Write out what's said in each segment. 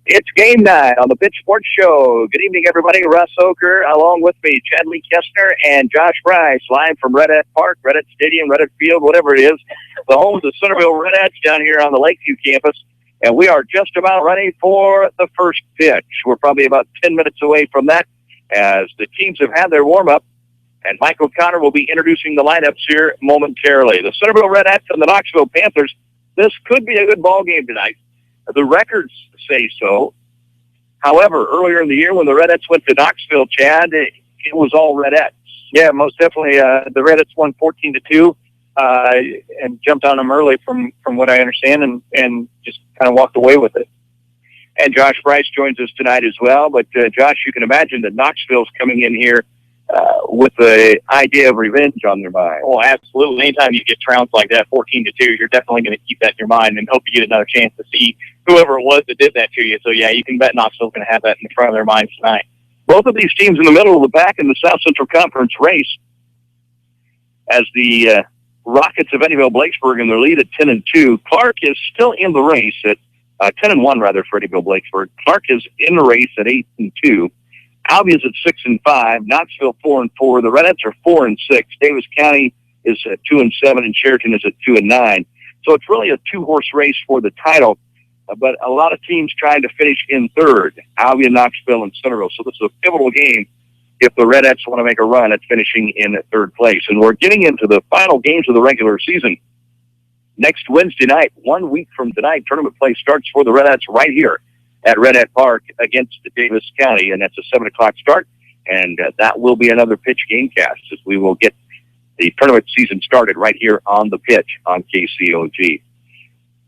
It's game night on the Pitch Sports Show. Good evening, everybody. Russ Ocker, along with me, Chadley Koestner and Josh Bryce, live from Redette Park, Redette Stadium, Redette Field, whatever it is, the home of the Centerville Redettes down here on the Lakeview campus. And we are just about ready for the first pitch. We're probably about 10 minutes away from that as the teams have had their warm-up. And Michael Koestner will be introducing the lineups here momentarily. The Centerville Redettes and the Knoxville Panthers. This could be a good ball game tonight. The records say so. However, earlier in the year when the Redettes went to Knoxville, Chad, it was all Redettes. Yeah, most definitely. The Redettes won 14-2 and jumped on them early from what I understand and just kind of walked away with it. And Josh Bryce joins us tonight as well. But, Josh, you can imagine that Knoxville's coming in here with the idea of revenge on their mind. Oh, absolutely. Anytime you get trounced like that, 14-2, you're definitely going to keep that in your mind and hope you get another chance to see whoever it was that did that to you. So, yeah, you can bet Knoxville's going to have that in front of their minds tonight. Both of these teams in the middle of the pack in the South Central Conference race as the Rockets of Eddyville-Blacksburg in their lead at 10-2. Clark is still in the race at 10-1, rather, for Eddyville-Blacksburg. Clark is in the race at 8-2. Albia's at 6-5, Knoxville 4-4. The Redettes are 4-6. Davis County is at 2-7, and Sheraton is at 2-9. So it's really a two-horse race for the title, but a lot of teams trying to finish in third: Albia, Knoxville, and Centerville. So this is a pivotal game if the Redettes want to make a run at finishing in third place. And we're getting into the final games of the regular season. Next Wednesday night, 1 week from tonight, tournament play starts for the Redettes right here at Redette Park against Davis County, and that's a 7 o'clock start, and that will be another pitch game cast as we will get the tournament season started right here on the pitch on KCOG.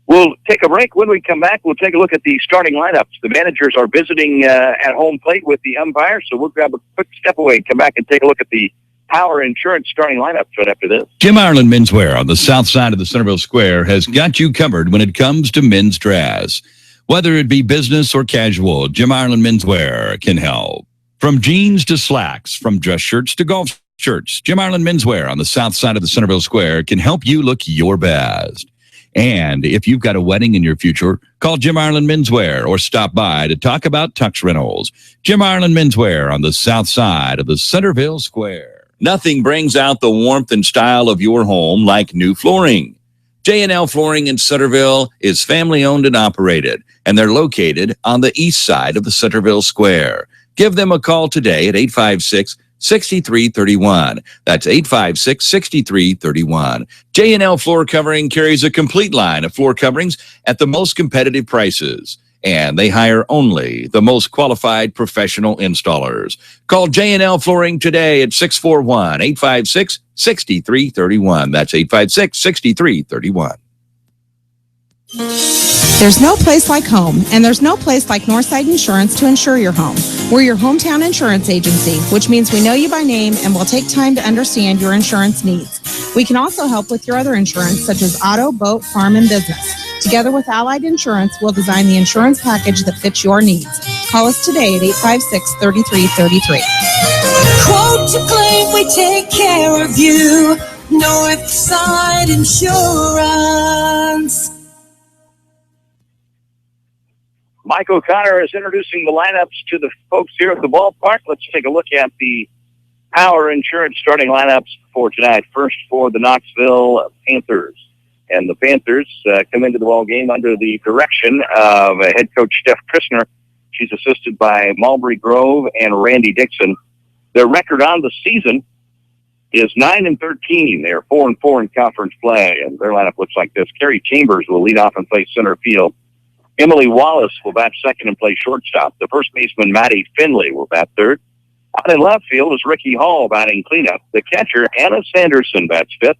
We'll take a break. When we come back, we'll take a look at the starting lineups. The managers are visiting at home plate with the umpire, so we'll grab a quick step away and come back and take a look at the Power Insurance starting lineups right after this. Jim Ireland Menswear on the south side of the Centerville Square has got you covered when it comes to men's dress. Whether it be business or casual, Jim Ireland Menswear can help. From jeans to slacks, from dress shirts to golf shirts, Jim Ireland Menswear on the south side of the Centerville Square can help you look your best. And if you've got a wedding in your future, call Jim Ireland Menswear or stop by to talk about tux rentals. Jim Ireland Menswear on the south side of the Centerville Square. Nothing brings out the warmth and style of your home like new flooring. J&L Flooring in Centerville is family-owned and operated, and they're located on the east side of the Centerville Square. Give them a call today at 856-6331. That's 856-6331. J&L Floor Covering carries a complete line of floor coverings at the most competitive prices, and they hire only the most qualified professional installers. Call J&L Flooring today at 641-856-6331. That's 856-6331. There's no place like home, and there's no place like Northside Insurance to insure your home. We're your hometown insurance agency, which means we know you by name and will take time to understand your insurance needs. We can also help with your other insurance, such as auto, boat, farm, and business. Together with Allied Insurance, we'll design the insurance package that fits your needs. Call us today at 856-3333. Quote to claim, we take care of you. Northside Insurance. Michael Koestner is introducing the lineups to the folks here at the ballpark. Let's take a look at the Power Insurance starting lineups for tonight. First for the Knoxville Panthers. And the Panthers come into the ball game under the direction of head coach Steph Koestner. She's assisted by Mulberry Grove and Randy Dixon. Their record on the season is 9-13. They're 4-4 in conference play, and their lineup looks like this. Carrie Chambers will lead off and play center field. Emily Wallace will bat second and play shortstop. The first baseman, Maddie Finley, will bat third. Out in left field is Ricky Hall batting cleanup. The catcher, Anna Sanderson, bats fifth.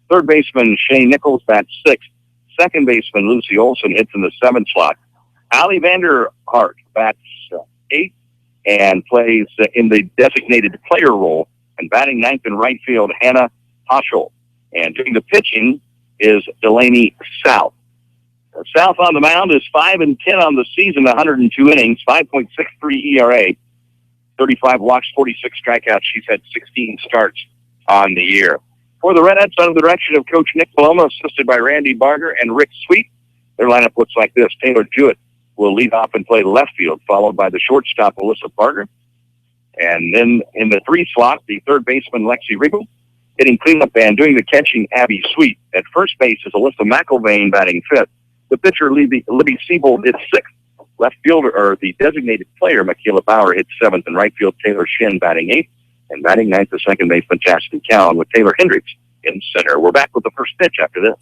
Third baseman, Shane Nichols, bats sixth. Second baseman, Lucy Olson, hits in the seventh slot. Allie Vanderhart bats eighth and plays in the designated player role. And batting ninth in right field, Hannah Hoschel. And doing the pitching is Delaney South. South on the mound is 5-10 on the season, 102 innings, 5.63 ERA. 35 walks, 46 strikeouts. She's had 16 starts on the year. For the Redettes, under the direction of Coach Nick Paloma, assisted by Randy Barger and Rick Sweet, their lineup looks like this. Taylor Jewett will lead off and play left field, followed by the shortstop, Alyssa Barger. And then in the 3 slot, the third baseman, Lexi Riegel. Hitting cleanup and doing the catching, Abby Sweet. At first base is Alyssa McIlvain batting 5th. The pitcher, Libby Siebold, hit 6th. Left fielder, or the designated player, Michaela Bauer, hit 7th. And right field, Taylor Shin batting 8th. And batting 9th, the second baseman, Chastity Cowan, with Taylor Hendricks in center. We're back with the first pitch after this.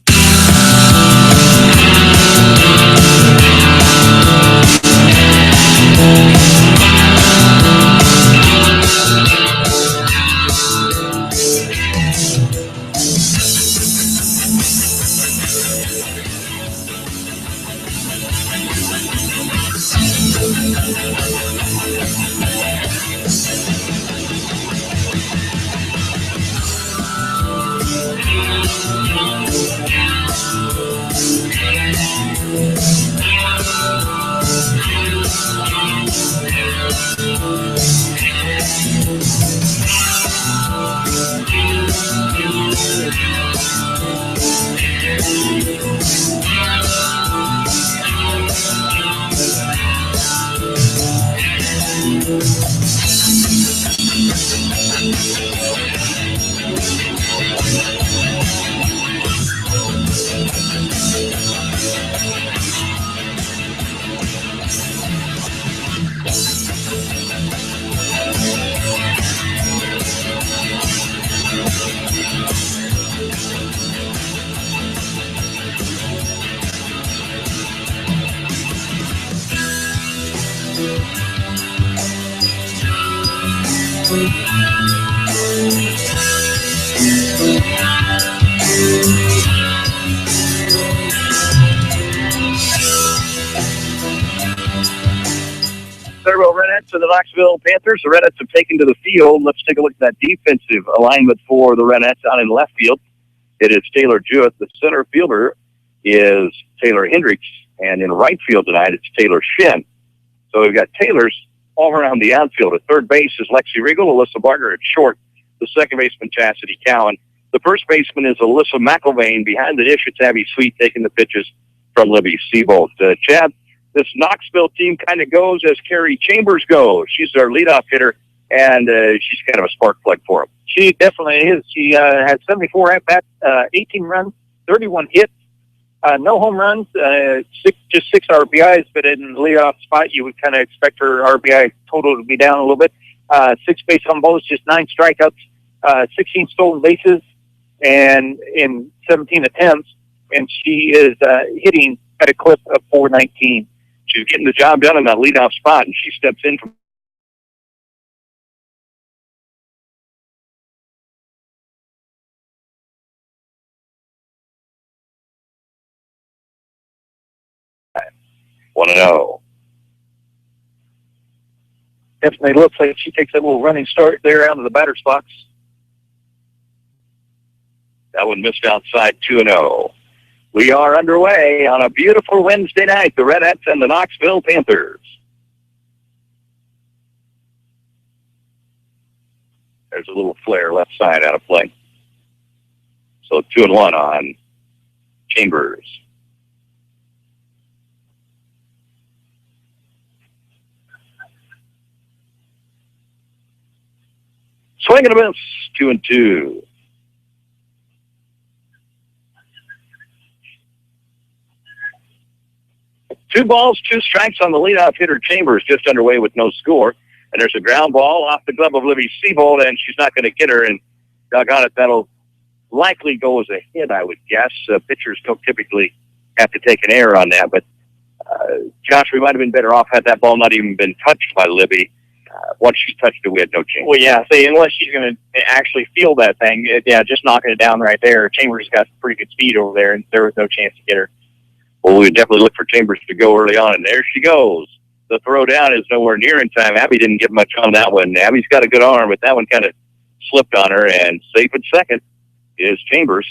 Centerville Redettes and the Knoxville Panthers. The Redettes have taken to the field. Let's take a look at that defensive alignment for the Redettes out in left field. It is Taylor Jewett. The center fielder is Taylor Hendricks. And in right field tonight, it's Taylor Shin. So we've got Taylors all around the outfield. At third base is Lexi Riegel, Alyssa Barger at short. The second baseman, Chastity Cowan. The first baseman is Alyssa McIlvain. Behind the dish, it's Abby Sweet taking the pitches from Libby Siebold. Chad, this Knoxville team kind of goes as Carrie Chambers goes. She's our leadoff hitter, and she's kind of a spark plug for them. She definitely is. She had 74 at-bats, 18 runs, 31 hits, no home runs, just 6 RBIs, but in the leadoff spot, you would kind of expect her RBI total to be down a little bit. 6 base on balls, just 9 strikeouts, 16 stolen bases, and in 17 attempts, and she is hitting at a clip of 419. She's getting the job done in that leadoff spot, and she steps in from one and 0. Definitely looks like she takes a little running start there out of the batter's box. That one missed outside 2-0. We are underway on a beautiful Wednesday night. The Redettes and the Knoxville Panthers. There's a little flare left side out of play. So 2-1 on Chambers. Swing and a miss, 2-2. Two balls, 2 strikes on the leadoff hitter Chambers, just underway with no score. And there's a ground ball off the glove of Libby Siebold, and she's not going to get her. And doggone it, that'll likely go as a hit, I would guess. Pitchers don't typically have to take an error on that. But, Josh, we might have been better off had that ball not even been touched by Libby. Once she touched it, we had no chance. Well, yeah, see, unless she's going to actually feel that thing, just knocking it down right there. Chambers got pretty good speed over there, and there was no chance to get her. Well, we definitely look for Chambers to go early on, and there she goes. The throw down is nowhere near in time. Abby didn't get much on that one. Abby's got a good arm, but that one kind of slipped on her, and safe at second is Chambers.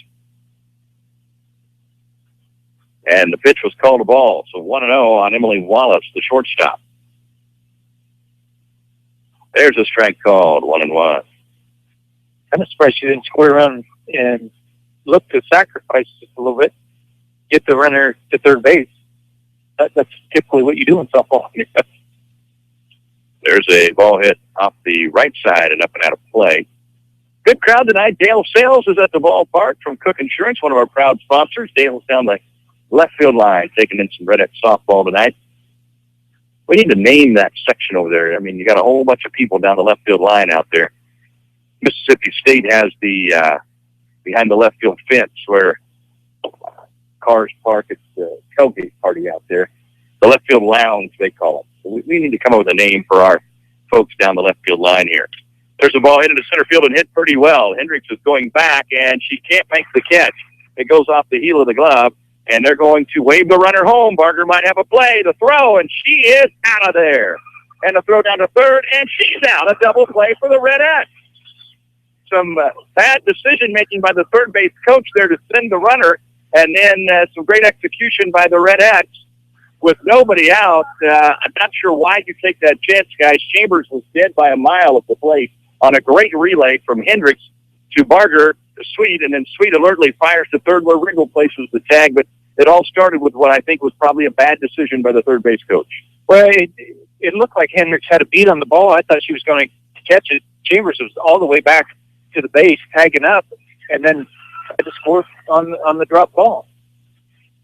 And the pitch was called a ball, so 1-0 on Emily Wallace, the shortstop. There's a strike called, 1-1. Kind of surprised she didn't square around and look to sacrifice just a little bit, get the runner to third base. That's typically what you do in softball. There's a ball hit off the right side and up and out of play. Good crowd tonight. Dale Sales is at the ballpark from Cook Insurance, one of our proud sponsors. Dale's down the left field line, taking in some Redette softball tonight. We need to name that section over there. I mean, you got a whole bunch of people down the left field line out there. Mississippi State has the behind the left field fence where cars park at the tailgate party out there. The left field lounge, they call it. So we need to come up with a name for our folks down the left field line here. There's a ball hit into center field and hit pretty well. Hendricks is going back, and she can't make the catch. It goes off the heel of the glove, and they're going to wave the runner home. Barger might have a play, the throw, and she is out of there. And the throw down to third, and she's out. A double play for the Redettes. Some bad decision-making by the third base coach there to send the runner, and then some great execution by the Redettes. With nobody out, I'm not sure why you take that chance, guys. Chambers was dead by a mile at the plate on a great relay from Hendricks to Barger to Sweet, and then Sweet alertly fires to third where Riggle places the tag. But it all started with what I think was probably a bad decision by the third base coach. Well, it looked like Hendricks had a beat on the ball. I thought she was going to catch it. Chambers was all the way back to the base, tagging up, and then tried to score on the drop ball.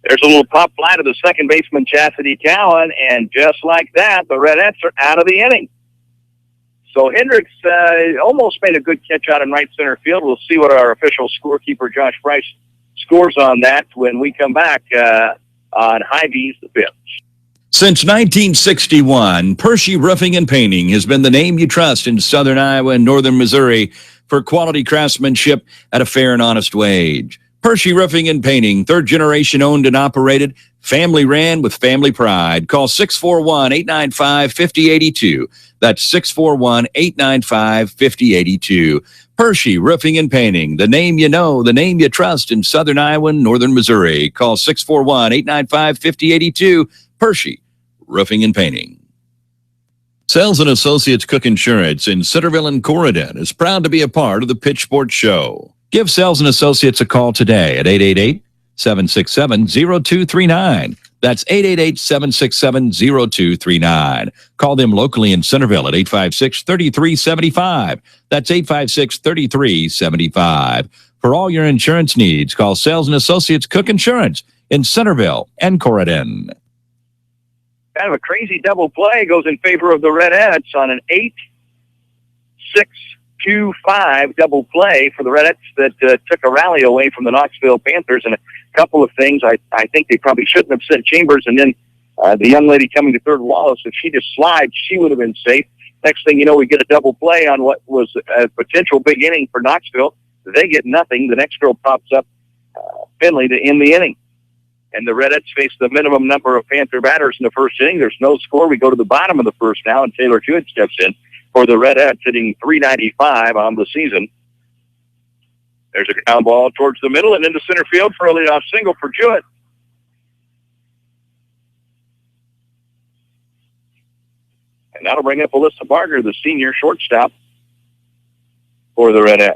There's a little pop fly to the second baseman, Chastity Cowan, and just like that, the Redettes are out of the inning. So Hendricks almost made a good catch out in right center field. We'll see what our official scorekeeper, Josh Price, scores on that when we come back on Hy-Vee's The Pitch. Since 1961, Pershey Roofing and Painting has been the name you trust in southern Iowa and northern Missouri for quality craftsmanship at a fair and honest wage. Pershey Roofing and Painting, third generation owned and operated, family ran with family pride. Call 641-895-5082. That's 641-895-5082. Pershey Roofing and Painting, the name you know, the name you trust in southern Iowa and northern Missouri. Call 641-895-5082. Pershey Roofing and Painting. Sales and Associates Cook Insurance in Centerville and Corydon is proud to be a part of the Pitch Sports Show. Give Sales and Associates a call today at 888-767-0239. That's 888-767-0239. Call them locally in Centerville at 856-3375. That's 856-3375. For all your insurance needs, call Sales and Associates Cook Insurance in Centerville and Corydon. Kind of a crazy double play goes in favor of the Redettes on an 8-6-2-5 double play for the Redettes that took a rally away from the Knoxville Panthers. And a couple of things, I think they probably shouldn't have sent Chambers. And then the young lady coming to third, Wallace, if she just slides, she would have been safe. Next thing you know, we get a double play on what was a potential big inning for Knoxville. They get nothing. The next girl pops up, Finley, to end the inning. And the Redettes face the minimum number of Panther batters in the first inning. There's no score. We go to the bottom of the first now, and Taylor Jewett steps in for the Redettes, hitting .395 on the season. There's a ground ball towards the middle and into center field for a leadoff single for Jewett. And that'll bring up Alyssa Barger, the senior shortstop for the Redettes.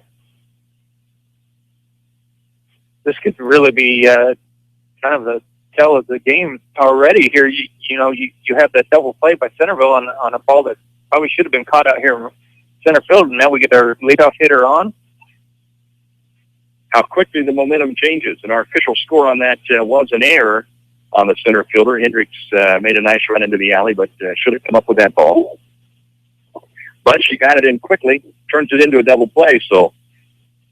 This could really be kind of the tell of the game already here. You know, you have that double play by Centerville on a ball that probably should have been caught out here in center field, and now we get our leadoff hitter on. How quickly the momentum changes, and our official score on that was an error on the center fielder. Hendricks made a nice run into the alley, but should have come up with that ball. But she got it in quickly, turns it into a double play, so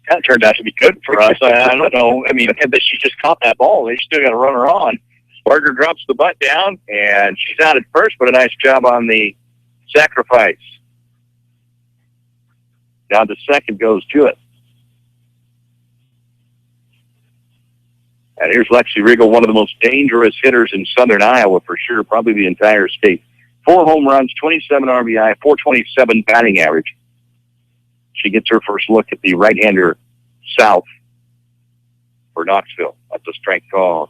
kind of turned out to be good for us. I don't know. I mean, but she just caught that ball. They still got to run her on. Barger drops the butt down, and she's out at first, but a nice job on the sacrifice. Down to second goes Jewett. And here's Lexi Riggle, one of the most dangerous hitters in southern Iowa for sure, probably the entire state. 4 home runs, 27 RBI, .427 batting average. She gets her first look at the right-hander south for Knoxville. That's a strike call.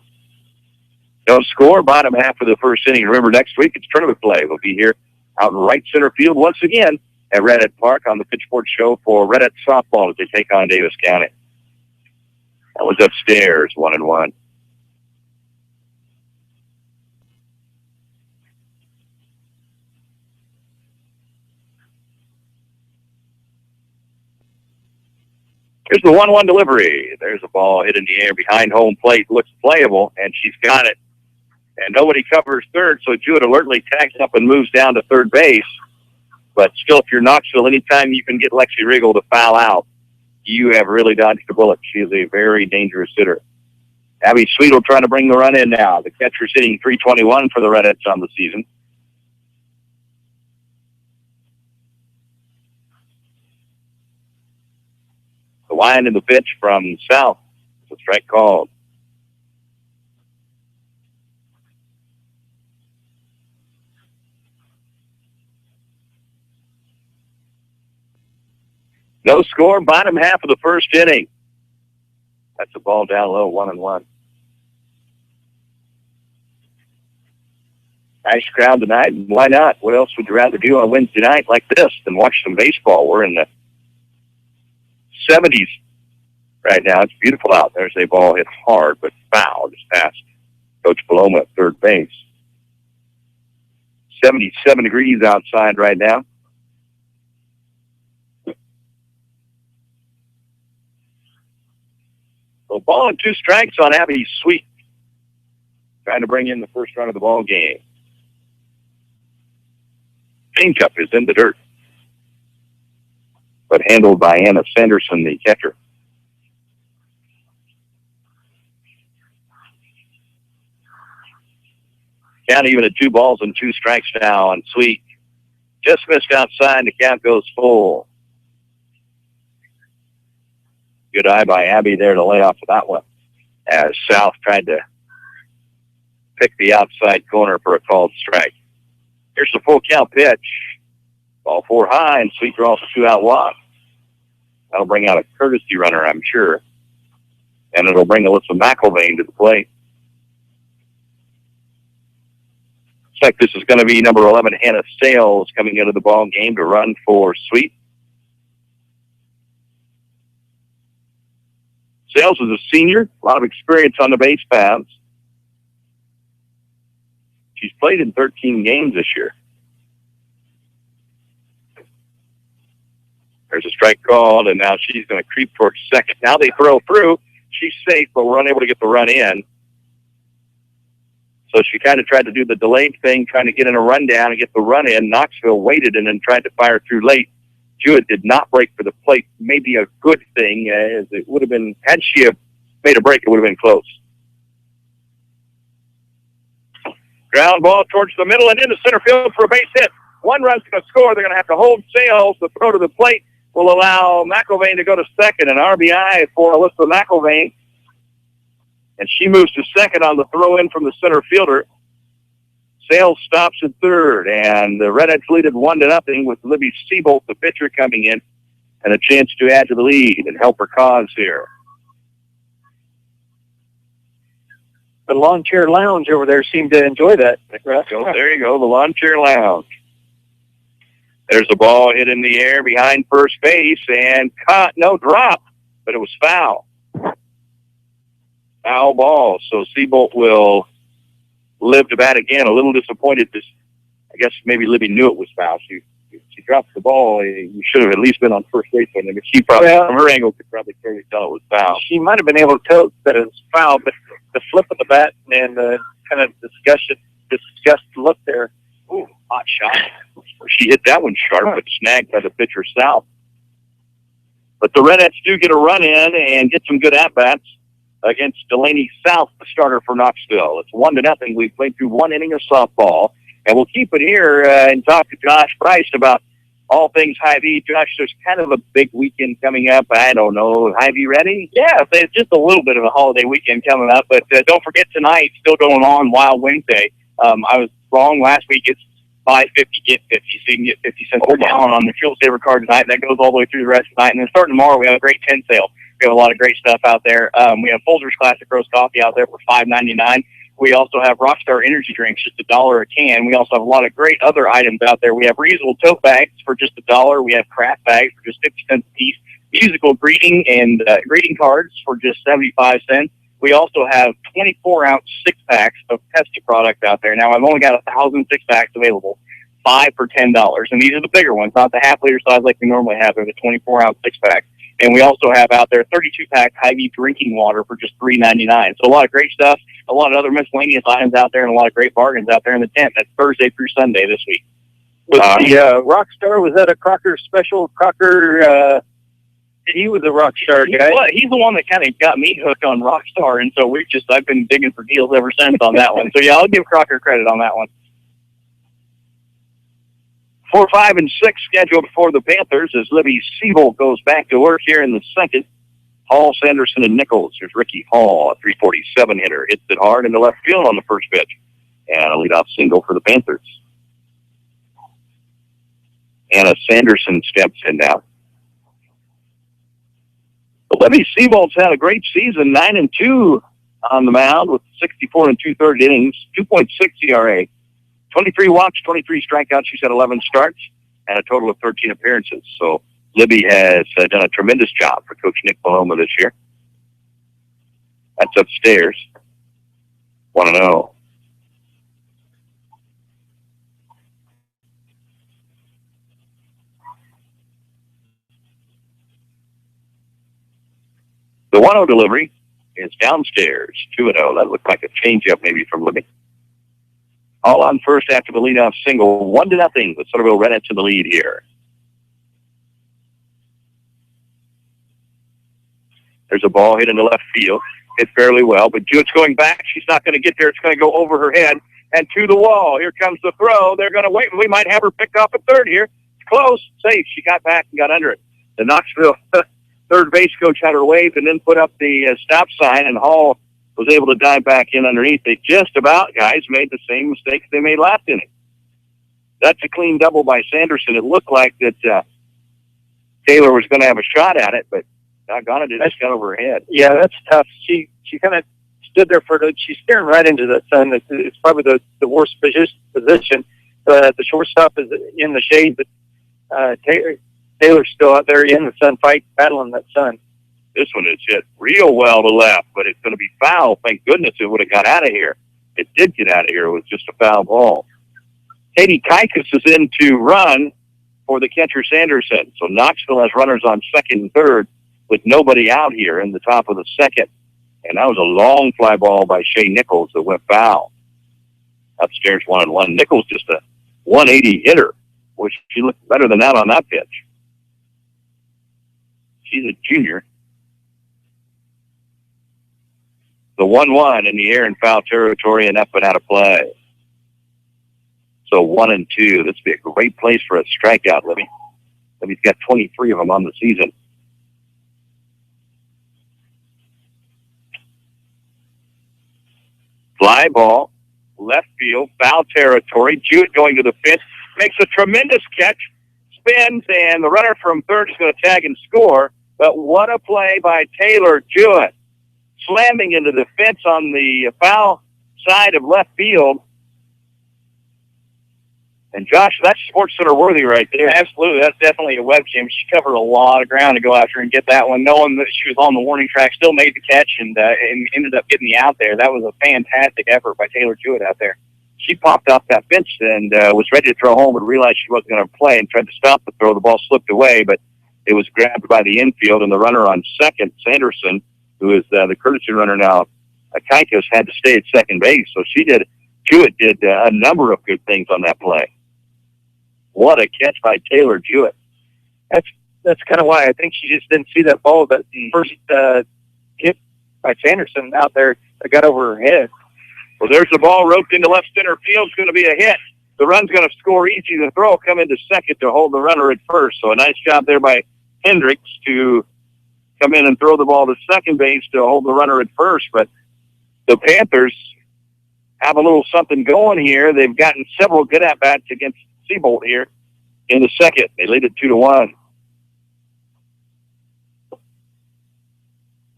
No score, bottom half of the first inning. Remember, next week it's tournament play. We'll be here out in right center field once again at Redett Park on the Pitchfork Show for Redett softball as they take on Davis County. That was upstairs, 1-1. Here's the 1-1 delivery. There's a ball hit in the air behind home plate. Looks playable, and she's got it. And nobody covers third, so Jewett alertly tags up and moves down to third base. But still, if you're Knoxville, anytime you can get Lexi Riggle to foul out, you have really dodged a bullet. She is a very dangerous hitter. Abby Sweetle trying to bring the run in now. The catcher's hitting .321 for the Redettes on the season. The wind in the pitch from South. It's a strike called. No score, bottom half of the first inning. That's a ball down low, 1-1. Nice crowd tonight. Why not? What else would you rather do on a Wednesday night like this than watch some baseball? We're in the 70s right now. It's beautiful out. There's a ball hit hard, but foul just past Coach Paloma at third base. 77 degrees outside right now. So ball and 2 strikes on Abby Sweet. Trying to bring in the first run of the ball game. Changeup is in the dirt, but handled by Anna Sanderson, the catcher. Count even at 2 balls and 2 strikes now on Sweet. Just missed outside. The count goes full. Good eye by Abby there to lay off of that one, as South tried to pick the outside corner for a called strike. Here's the full count pitch. Ball 4 high, and Sweet draws a 2-out walk. That'll bring out a courtesy runner, I'm sure. And it'll bring Alyssa McElvain to the plate. Looks like this is going to be number 11, Hannah Sales, coming into the ball game to run for Sweet. Sales is a senior, a lot of experience on the base paths. She's played in 13 games this year. There's a strike called, and now she's going to creep towards second. Now they throw through. She's safe, but we're unable to get the run in. So she kind of tried to do the delayed thing, trying to get in a rundown and get the run in. Knoxville waited and then tried to fire through late. Jewett did not break for the plate. Maybe a good thing, as it would have been, had she have made a break, it would have been close. Ground ball towards the middle and into center field for a base hit. One run's going to score. They're going to have to hold Sales. The throw to the plate will allow McElvain to go to second. An RBI for Alyssa McElvain. And she moves to second on the throw in from the center fielder. Sales stops at third, and the Redettes lead it 1-0 with Libby Seabolt, the pitcher, coming in, and a chance to add to the lead and help her cause here. The lawn chair lounge over there seemed to enjoy that. So there you go, the lawn chair lounge. There's a ball hit in the air behind first base and caught, no drop, but it was foul. Foul ball, so Seabolt will live to bat again. A little disappointed. I guess maybe Libby knew it was foul. She dropped the ball. You should have at least been on first base. I mean, she probably, from her angle, could probably clearly tell it was foul. She might have been able to tell that it was foul, but the flip of the bat and the kind of disgust look there. Ooh, hot shot. She hit that one sharp, but snagged by the pitcher South. But the Redettes do get a run in and get some good at-bats against Delaney South, the starter for Knoxville. It's 1-0. We've played through 1 inning of softball, and we'll keep it here and talk to Josh Price about all things Hy-Vee. Josh, there's kind of a big weekend coming up. I don't know. Hy-Vee ready? Yeah, it's just a little bit of a holiday weekend coming up, but don't forget tonight, still going on Wild Wednesday. I was wrong last week. It's buy 50, get 50, so you can get 50 cents per gallon on the fuel saver card tonight. That goes all the way through the rest of the night. And then starting tomorrow, we have a great 10 sale. We have a lot of great stuff out there. We have Folgers Classic Roast Coffee out there for $5.99. We also have Rockstar energy drinks, just $1 a can. We also have a lot of great other items out there. We have reusable tote bags for just $1. We have craft bags for just 50 cents a piece. Musical greeting and greeting cards for just 75 cents. We also have 24-ounce six-packs of Pepsi products out there. Now, I've only got 1,000 six-packs available, 5 for $10. And these are the bigger ones, not the half-liter size like we normally have. They're the 24-ounce six-pack. And we also have out there 32-pack Hy-Vee drinking water for just $3.99. So a lot of great stuff, a lot of other miscellaneous items out there, and a lot of great bargains out there in the tent. That's Thursday through Sunday this week. Was the Rockstar, was that a Crocker special? Crocker, he was a Rockstar guy. He's the one that kind of got me hooked on Rockstar, and so I've been digging for deals ever since on that one. So yeah, I'll give Crocker credit on that one. 4, 5, and 6 scheduled for the Panthers as Libby Siebold goes back to work here in the second. Hall, Sanderson, and Nichols. Here's Ricky Hall, a 347 hitter. Hits it hard into left field on the first pitch. And a leadoff single for the Panthers. Anna Sanderson steps in now. But Libby Siebold's had a great season, 9-2 on the mound with 64 2/3 innings, 2.6 ERA. 23 walks, 23 strikeouts. She's had 11 starts and a total of 13 appearances. So Libby has done a tremendous job for Coach Nick Paloma this year. That's upstairs. 1-0. The 1-0 delivery is downstairs. 2-0. That looked like a changeup maybe from Libby. All on first after the leadoff single. 1-0 with Centerville Redettes in the lead here. There's a ball hit into left field. Hit fairly well, but Jewett's going back. She's not going to get there. It's going to go over her head and to the wall. Here comes the throw. They're going to wait. We might have her picked off at third here. It's close. Safe. She got back and got under it. The Knoxville third base coach had her waved and then put up the stop sign, and Hall was able to dive back in underneath. They just about, guys, made the same mistakes they made last inning. That's a clean double by Sanderson. It looked like that Taylor was going to have a shot at it, but doggone it, it just got over her head. Yeah, that's tough. She kind of stood there she's staring right into the sun. It's probably the worst position. The shortstop is in the shade, but Taylor's still out there in the sun, battling that sun. This one is hit real well to left, but it's going to be foul. Thank goodness it would have got out of here. It did get out of here. It was just a foul ball. Katie Kaikus is in to run for the catcher Sanderson. So Knoxville has runners on second and third with nobody out here in the top of the second. And that was a long fly ball by Shay Nichols that went foul. Upstairs 1-1. Nichols just a 180 hitter, which she looked better than that on that pitch. She's a junior. The 1-1 in the air in foul territory and up and out of play. So 1-2. This would be a great place for a strikeout, Libby. Libby's got 23 of them on the season. Fly ball, left field, foul territory. Jewett going to the fence, makes a tremendous catch, spins, and the runner from third is going to tag and score. But what a play by Taylor Jewett, slamming into the fence on the foul side of left field. And Josh, that's SportsCenter worthy right there. Absolutely. That's definitely a web gem. She covered a lot of ground to go after and get that one, knowing that she was on the warning track, still made the catch and ended up getting the out there. That was a fantastic effort by Taylor Jewett out there. She popped off that bench and was ready to throw home, but realized she wasn't going to play and tried to stop the throw. The ball slipped away, but it was grabbed by the infield, and the runner on second, Sanderson, who is the courtesy runner now, Kaikos, had to stay at second base. So Jewett did a number of good things on that play. What a catch by Taylor Jewett. That's kind of why I think she just didn't see that ball, but first hit by Sanderson out there that got over her head. Well, there's the ball roped into left center field. It's going to be a hit. The run's going to score easy. The throw will come into second to hold the runner at first. So a nice job there by Hendricks to come in and throw the ball to second base to hold the runner at first. But the Panthers have a little something going here. They've gotten several good at-bats against Siebold here in the second. They lead it 2-1.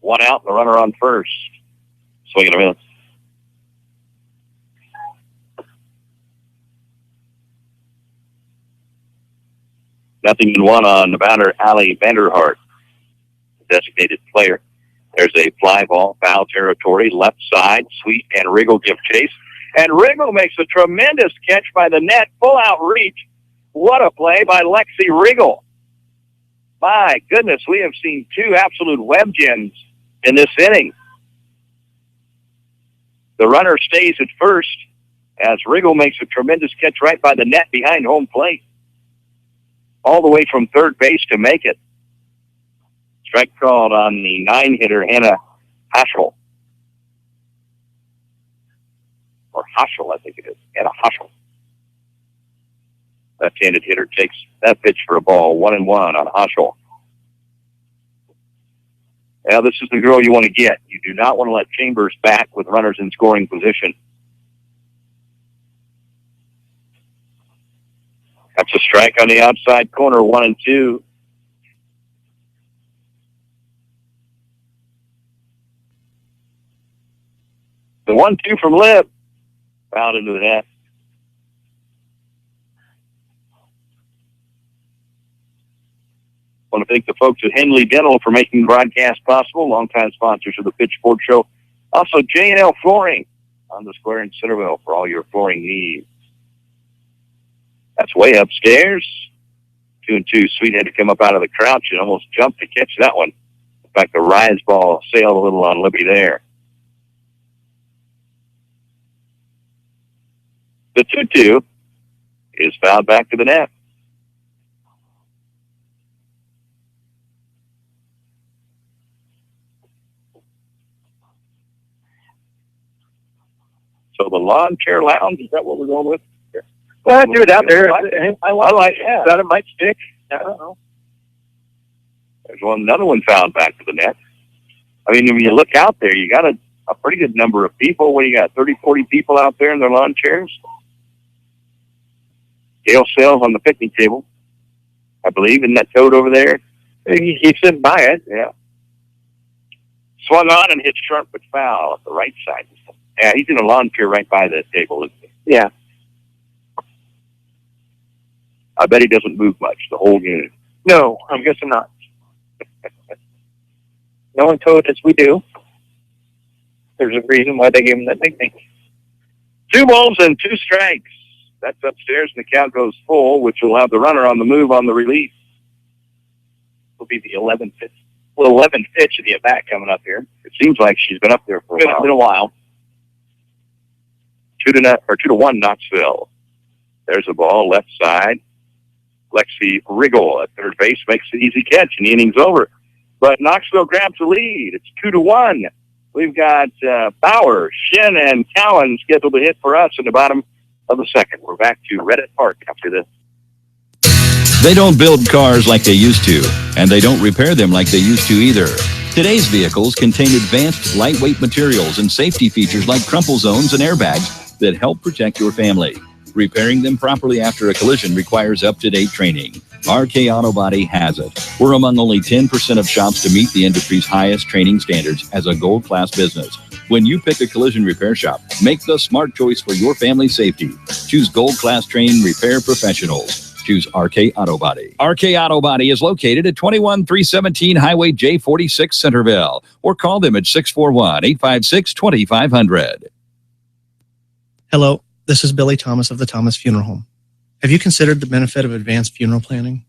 One out, the runner on first. Swing and a miss. 0-1 on the batter, Ali Vanderhart, designated player. There's a fly ball, foul territory, left side. Sweet and Riggle give chase. And Riggle makes a tremendous catch by the net, full out reach. What a play by Lexi Riggle. My goodness, we have seen two absolute web gems in this inning. The runner stays at first as Riggle makes a tremendous catch right by the net behind home plate. All the way from third base to make it. Strike called on the 9-hitter, Hannah Haschel. Or Haschel, I think it is. Hannah Haschel. Left-handed hitter takes that pitch for a ball. 1-1 on Haschel. Now, this is the girl you want to get. You do not want to let Chambers back with runners in scoring position. That's a strike on the outside corner, 1-2. The 1-2 from Lib. Fouled into the net. I want to thank the folks at Henley Dental for making the broadcast possible, longtime sponsors of the Pitchfork Show. Also, J&L Flooring on the square in Centerville for all your flooring needs. That's way upstairs. 2-2. Sweet had to come up out of the crouch and almost jumped to catch that one. In fact, the rise ball sailed a little on Libby there. The 2-2 is fouled back to the net. So the lawn chair lounge, is that what we're going with? Well, I threw it out there. I like it. Thought it might stick. I don't know. There's another one fouled back to the net. I mean, when you look out there, you got a pretty good number of people. What do you got, 30, 40 people out there in their lawn chairs? Gail Sales on the picnic table, I believe, in that toad over there. He's sitting by it. Yeah. Swung on and hit sharp but foul at the right side. Yeah, he's in a lawn chair right by the table, isn't he? Yeah. I bet he doesn't move much, the whole unit. No, I'm guessing not. No one told us we do. There's a reason why they gave him that nickname. 2 balls and 2 strikes. That's upstairs, and the count goes full, which will have the runner on the move on the release. Will be the 11th pitch. Well, 11th pitch of the at-bat coming up here. It seems like she's been up there for a while. It's been a while. 2-1 Knoxville. There's a ball left side. Lexi Riggle at third base makes the easy catch, and the inning's over. But Knoxville grabs the lead. It's 2-1. We've got Bauer, Shin, and Cowan scheduled to hit for us in the bottom of the second. We're back to Redett Park after this. They don't build cars like they used to, and they don't repair them like they used to either. Today's vehicles contain advanced lightweight materials and safety features like crumple zones and airbags that help protect your family. Repairing them properly after a collision requires up-to-date training. RK Auto Body has it. We're among only 10% of shops to meet the industry's highest training standards as a gold-class business. When you pick a collision repair shop, make the smart choice for your family's safety. Choose gold-class trained repair professionals. Choose RK Auto Body. RK Auto Body is located at 21317 Highway J46 Centerville, or call them at 641-856-2500. Hello, this is Billy Thomas of the Thomas Funeral Home. Have you considered the benefit of advanced funeral planning?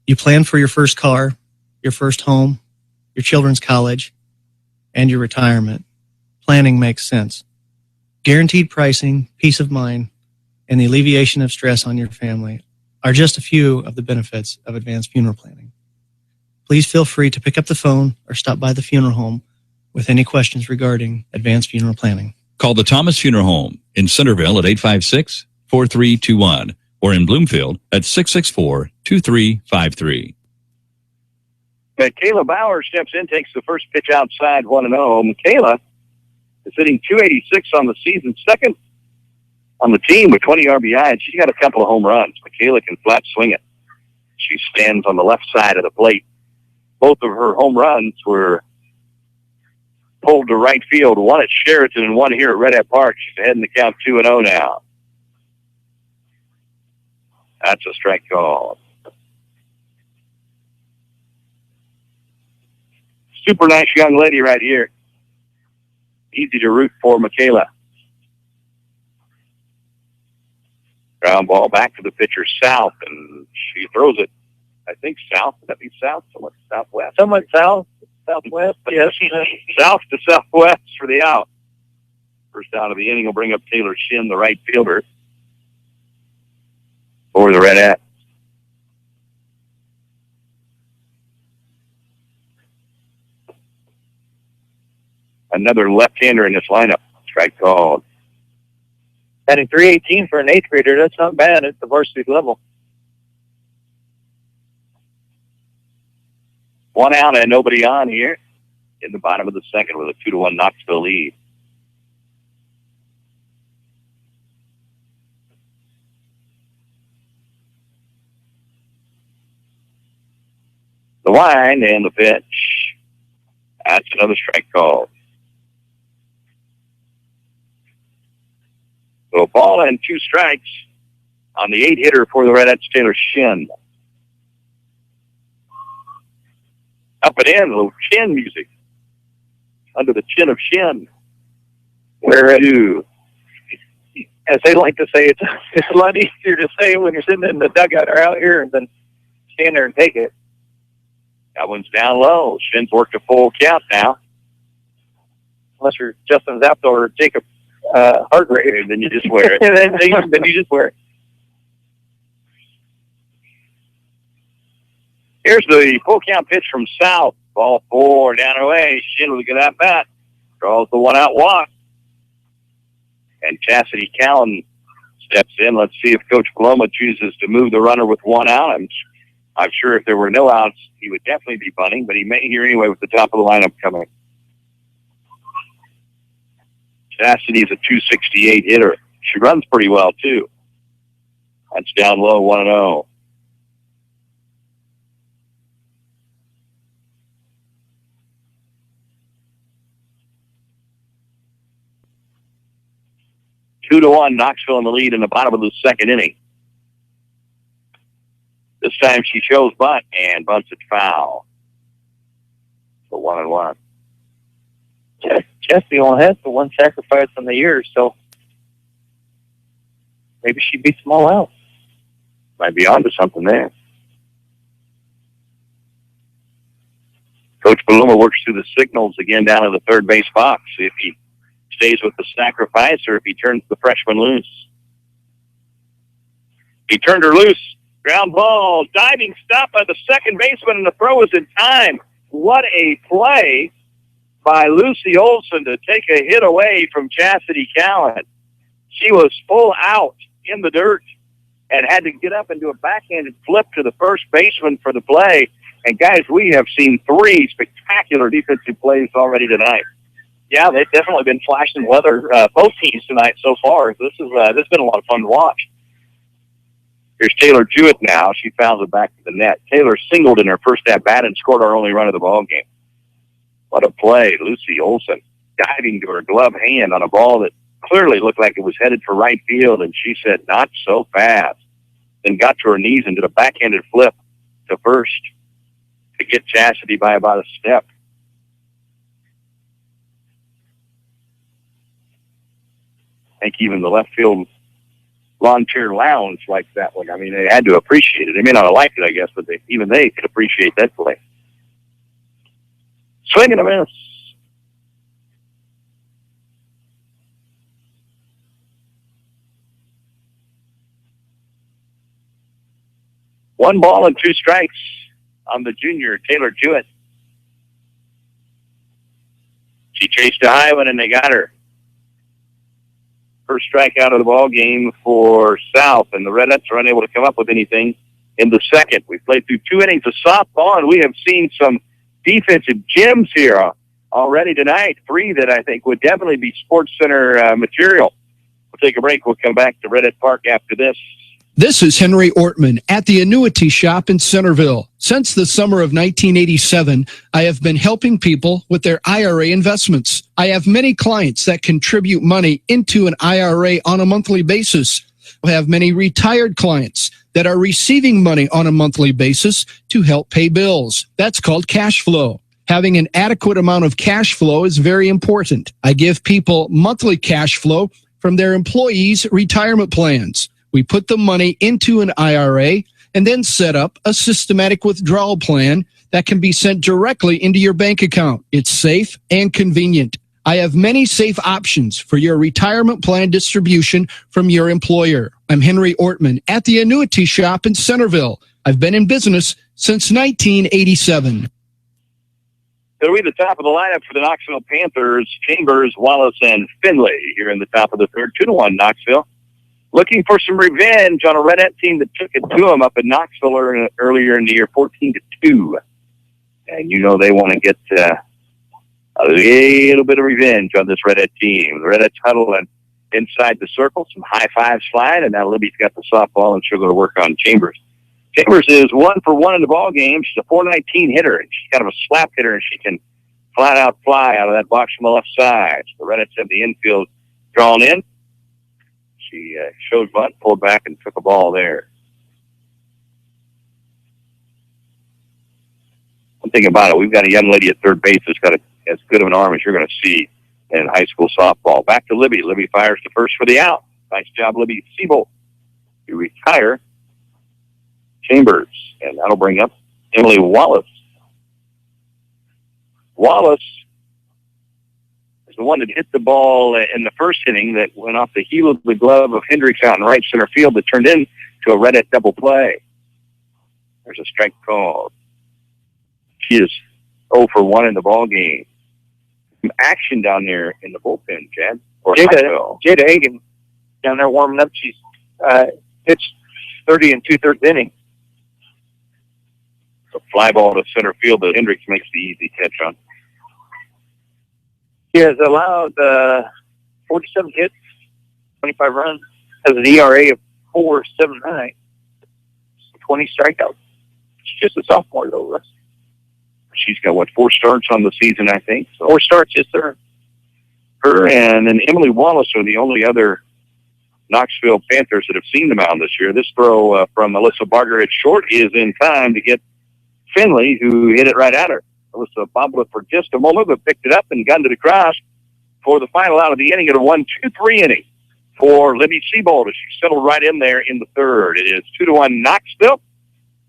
You plan for your first car, your first home, your children's college, and your retirement. Planning makes sense. Guaranteed pricing, peace of mind, and the alleviation of stress on your family are just a few of the benefits of advanced funeral planning. Please feel free to pick up the phone or stop by the funeral home with any questions regarding advanced funeral planning. Call the Thomas Funeral Home in Centerville at 856-4321 or in Bloomfield at 664-2353. Michaela Bauer steps in, takes the first pitch outside, 1-0. Michaela is hitting .286 on the season, second on the team with 20 RBI. She's got a couple of home runs. Michaela can flat swing it. She stands on the left side of the plate. Both of her home runs were pulled to right field, one at Sheraton and one here at Redett Park. She's ahead in the count 2-0 now. That's a strike call. super nice young lady right here. Easy to root for, Michaela. Ground ball back to the pitcher, South, and she throws it. I think south. Would that be south? Somewhat southwest. Somewhat south, southwest. Yes. South to southwest for the out. First out of the inning will bring up Taylor Shin, the right fielder, for the Redettes. Another left-hander in this lineup. Strike called. Batting .318 for an 8th grader. That's not bad at the varsity level. 1 out and nobody on here in the bottom of the second with a 2-1 Knoxville lead. The line and the pitch. That's another strike call. So a ball and 2 strikes on the 8-hitter for the Redettes, Taylor Shin. Up and in, a little chin music. Under the chin of Shin. Where as they like to say, it's a lot easier to say when you're sitting in the dugout or out here than stand there and take it. That one's down low. Shin's worked a full count now. Unless you're Justin Zapdo or Jacob Hargrave, then you just wear it. then you just wear it. Here's the full count pitch from South. Ball 4 down and away. Shin with a good at bat. Draws the 1-out walk. And Chastity Callan steps in. Let's see if Coach Paloma chooses to move the runner with 1 out. I'm sure if there were no outs, he would definitely be bunting, but he may here anyway with the top of the lineup coming. Chastity's a .268 hitter. She runs pretty well, too. That's down low, 1-0. Two to 1, Knoxville in the lead in the bottom of the second inning. This time she shows bunt and bunts it foul. So 1-1. Chastity only has the 1 sacrifice in the year, so maybe she beats them all out. Might be onto something there. Coach Paloma works through the signals again down to the third base box. See if he stays with the sacrifice or if he turns the freshman loose. He turned her loose. Ground ball. Diving stop by the second baseman, and the throw is in time. What a play by Lucy Olson to take a hit away from Chastity Callan. She was full out in the dirt and had to get up and do a backhanded flip to the first baseman for the play. And guys, we have seen 3 spectacular defensive plays already tonight. Yeah, they've definitely been flashing weather, both teams tonight so far. This has been a lot of fun to watch. Here's Taylor Jewett now. She fouls it back to the net. Taylor singled in her first at-bat and scored our only run of the ball game. What a play. Lucy Olson diving to her glove hand on a ball that clearly looked like it was headed for right field, and she said, not so fast. Then got to her knees and did a backhanded flip to first to get Chastity by about a step. I think even the left field lawn chair lounge likes that one. I mean, they had to appreciate it. They may not have liked it, I guess, but even they could appreciate that play. Swing and a miss. One ball and 2 strikes on the junior, Taylor Jewett. She chased a high one, and they got her. First strikeout of the ball game for South, and the Redettes are unable to come up with anything in the second. We played through 2 innings of softball, and we have seen some defensive gems here already tonight. 3 that I think would definitely be Sports Center material. We'll take a break. We'll come back to Redett Park after this. This is Henry Ortman at the Annuity Shop in Centerville. Since the summer of 1987, I have been helping people with their IRA investments. I have many clients that contribute money into an IRA on a monthly basis. I have many retired clients that are receiving money on a monthly basis to help pay bills. That's called cash flow. Having an adequate amount of cash flow is very important. I give people monthly cash flow from their employees' retirement plans. We put the money into an IRA and then set up a systematic withdrawal plan that can be sent directly into your bank account. It's safe and convenient. I have many safe options for your retirement plan distribution from your employer. I'm Henry Ortman at the Annuity Shop in Centerville. I've been in business since 1987. It'll be the top of the lineup for the Knoxville Panthers: Chambers, Wallace, and Finley here in the top of the third. 2-1 Knoxville. Looking for some revenge on a Redette team that took it to them up in Knoxville earlier in the year, 14-2. And you know they want to get a little bit of revenge on this Redette team. The Redette's huddling inside the circle, some high fives flying, and now Libby's got the softball, and she'll go to work on Chambers. Chambers is 1 for 1 in the ball game. She's a .419 hitter, and she's kind of a slap hitter, and she can flat out fly out of that box from the left side. So the Redetts have the infield drawn in. She showed bunt, pulled back, and took a ball there. One thing about it, we've got a young lady at third base that's got as good of an arm as you're going to see in high school softball. Back to Libby. Libby fires the first for the out. Nice job, Libby Siebold. You retire Chambers, and that'll bring up Emily Wallace. Wallace is the one that hit the ball in the first inning that went off the heel of the glove of Hendricks out in right center field that turned into a Redette double play. There's a strike called. She is 0 for 1 in the ball game. Some action down there in the bullpen, Chad. Or Jada Hagan down there warming up. She's pitched 30 and 2/3 innings. A fly ball to center field that Hendricks makes the easy catch on. He has allowed 47 hits, 25 runs, has an ERA of 4.79, 20 strikeouts. She's just a sophomore, though, Russ. She's got, 4 starts on the season, I think? So 4 starts, yes, sir. Her and then Emily Wallace are the only other Knoxville Panthers that have seen the mound this year. This throw from Alyssa Barger at short is in time to get Finley, who hit it right at her. Alyssa bobbled it for just a moment, but picked it up and gunned it across for the final out of the inning at a 1-2-3 inning for Libby Siebold as she settled right in there in the third. It is 2-1 Knoxville.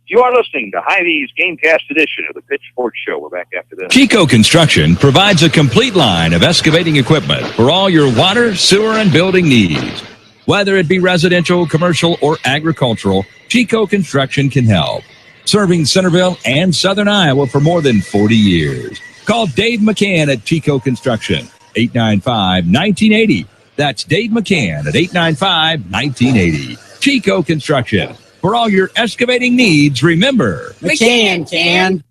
You are listening to Hy-Vee's Gamecast edition of the Pitch Sports Show. We're back after this. Chico Construction provides a complete line of excavating equipment for all your water, sewer, and building needs. Whether it be residential, commercial, or agricultural, Chico Construction can help. Serving Centerville and Southern Iowa for more than 40 years. Call Dave McCann at Chico Construction, 895-1980. That's Dave McCann at 895-1980. Chico Construction. For all your excavating needs, remember, McCann can.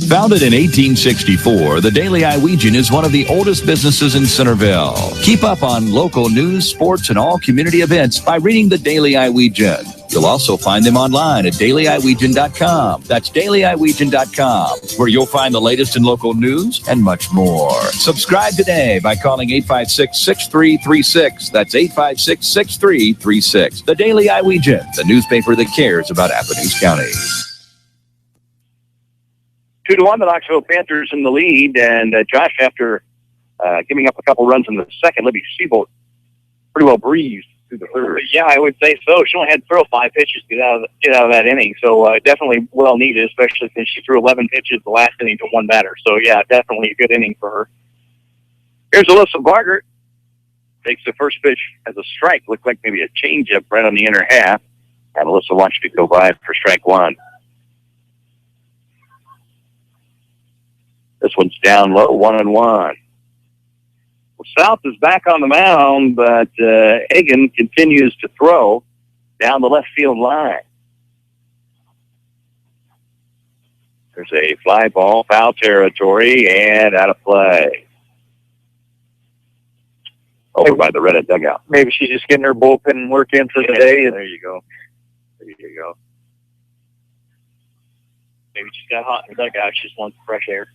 Founded in 1864, the Daily Iowegian is one of the oldest businesses in Centerville. Keep up on local news, sports, and all community events by reading the Daily Iowegian. You'll also find them online at dailyiwegian.com. That's dailyiwegian.com, where you'll find the latest in local news and much more. Subscribe today by calling 856-6336. That's 856-6336. The Daily Iowegian, the newspaper that cares about Appalachia County. 2-1, the Knoxville Panthers in the lead, and Josh, after giving up a couple runs in the second, Libby Siebold pretty well breezed through the third. Yeah, I would say so. She only had to throw 5 pitches to get out of that inning, so definitely well needed, especially since she threw 11 pitches the last inning to one batter. So yeah, definitely a good inning for her. Here's Alyssa Barger. Takes the first pitch as a strike. Looked like maybe a changeup right on the inner half. And Alyssa watched it go by for strike one. This one's down low, 1-1. Well, South is back on the mound, but Hagan continues to throw down the left field line. There's a fly ball, foul territory, and out of play. Over by the Reddit dugout. Maybe she's just getting her bullpen work in for the day. There you go. There you go. Maybe she's got hot in the dugout. She just wants fresh air.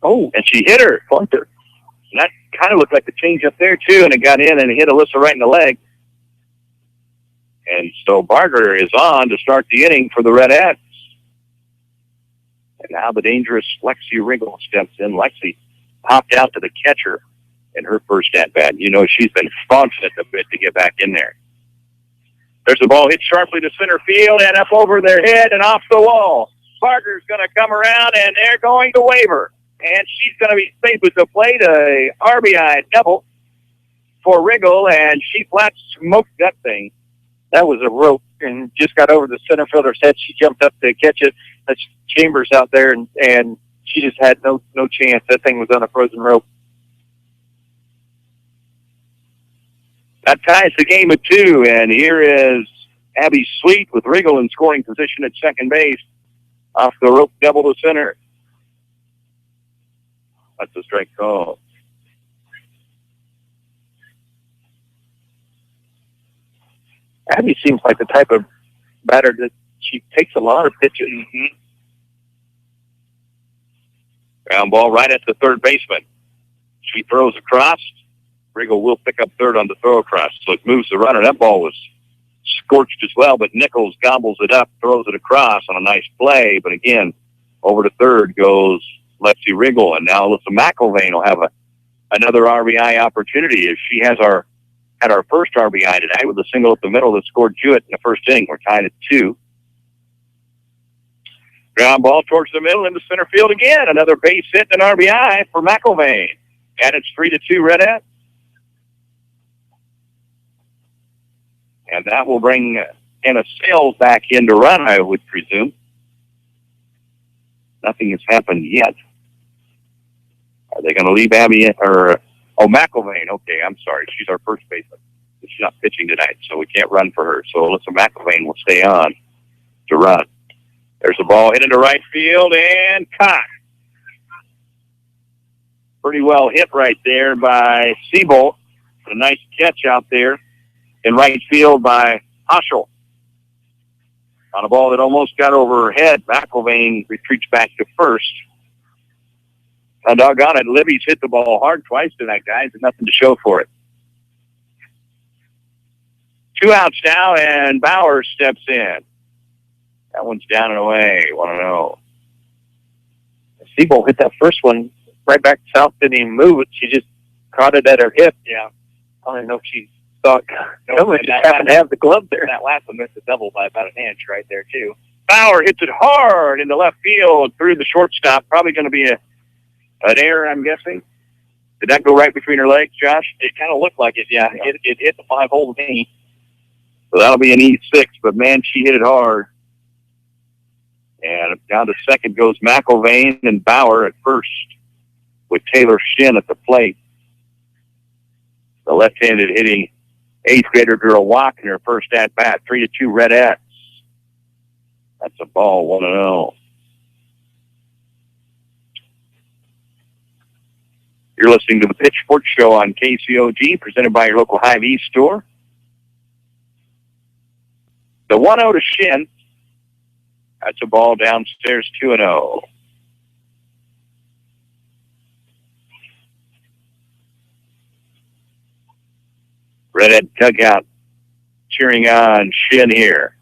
Oh, and she hit her. Flunked her. And that kind of looked like the change up there, too, and it got in and it hit Alyssa right in the leg. And so Barger is on to start the inning for the Redettes. And now the dangerous Lexi Ringel steps in. Lexi popped out to the catcher in her first at-bat. You know, she's been fauncet a bit to get back in there. There's the ball hit sharply to center field and up over their head and off the wall. Barger's going to come around, and they're going to wave her. And she's going to be safe with the plate. A RBI double for Riggle, and she flat smoked that thing. That was a rope and just got over the center fielder's head. She jumped up to catch it. That's Chambers out there, and she just had no chance. That thing was on a frozen rope. That ties the game at 2, and here is Abby Sweet with Riggle in scoring position at second base. Off the rope, double to center. That's a strike call. Abby seems like the type of batter that she takes a lot of pitches. Mm-hmm. Ground ball right at the third baseman. She throws across. Riggle will pick up third on the throw across, so it moves the runner. That ball was scorched as well, but Nichols gobbles it up, throws it across on a nice play. But again, over to third goes Lexi Riggle, and now Alyssa McIlvain will have another RBI opportunity. If she had our first RBI tonight with a single up the middle that scored Jewett in the first inning. We're tied at 2. Ground ball towards the middle into center field again. Another base hit and an RBI for McIlvain. And it's 3-2 Redettes. And that will bring Anna Sales back in to run, I would presume. Nothing has happened yet. Are they going to leave Abby McIlvain? Okay, I'm sorry. She's our first baseman. She's not pitching tonight, so we can't run for her. So Alyssa McIlvain will stay on to run. There's a ball hit into right field and caught. Pretty well hit right there by Seabolt. A nice catch out there in right field by Hoschel. On a ball that almost got over her head, McIlvain retreats back to first. Doggone it, Libby's hit the ball hard twice tonight, guys, and nothing to show for it. 2 outs now, and Bauer steps in. That one's down and away, 1-0. Seabolt hit that first one right back south, didn't even move it. She just caught it at her hip. Yeah. I don't know if she thought, someone just happened to have the glove there. That last one missed a double by about an inch right there, too. Bauer hits it hard into left field through the shortstop. Probably going to be an error, I'm guessing. Did that go right between her legs, Josh? It kind of looked like it, yeah. It hit the 5-hole to me. So that'll be an E6, but man, she hit it hard. And down to second goes McIlvain and Bauer at first with Taylor Shin at the plate. The left-handed hitting 8th grader girl walking her first at-bat, 3-2 Redettes. That's a ball, 1-0. You're listening to the Pitchfork Show on KCOG, presented by your local Hy-Vee store. The 1-0 to Shin. That's a ball downstairs, 2-0. Redhead dugout cheering on Shin here.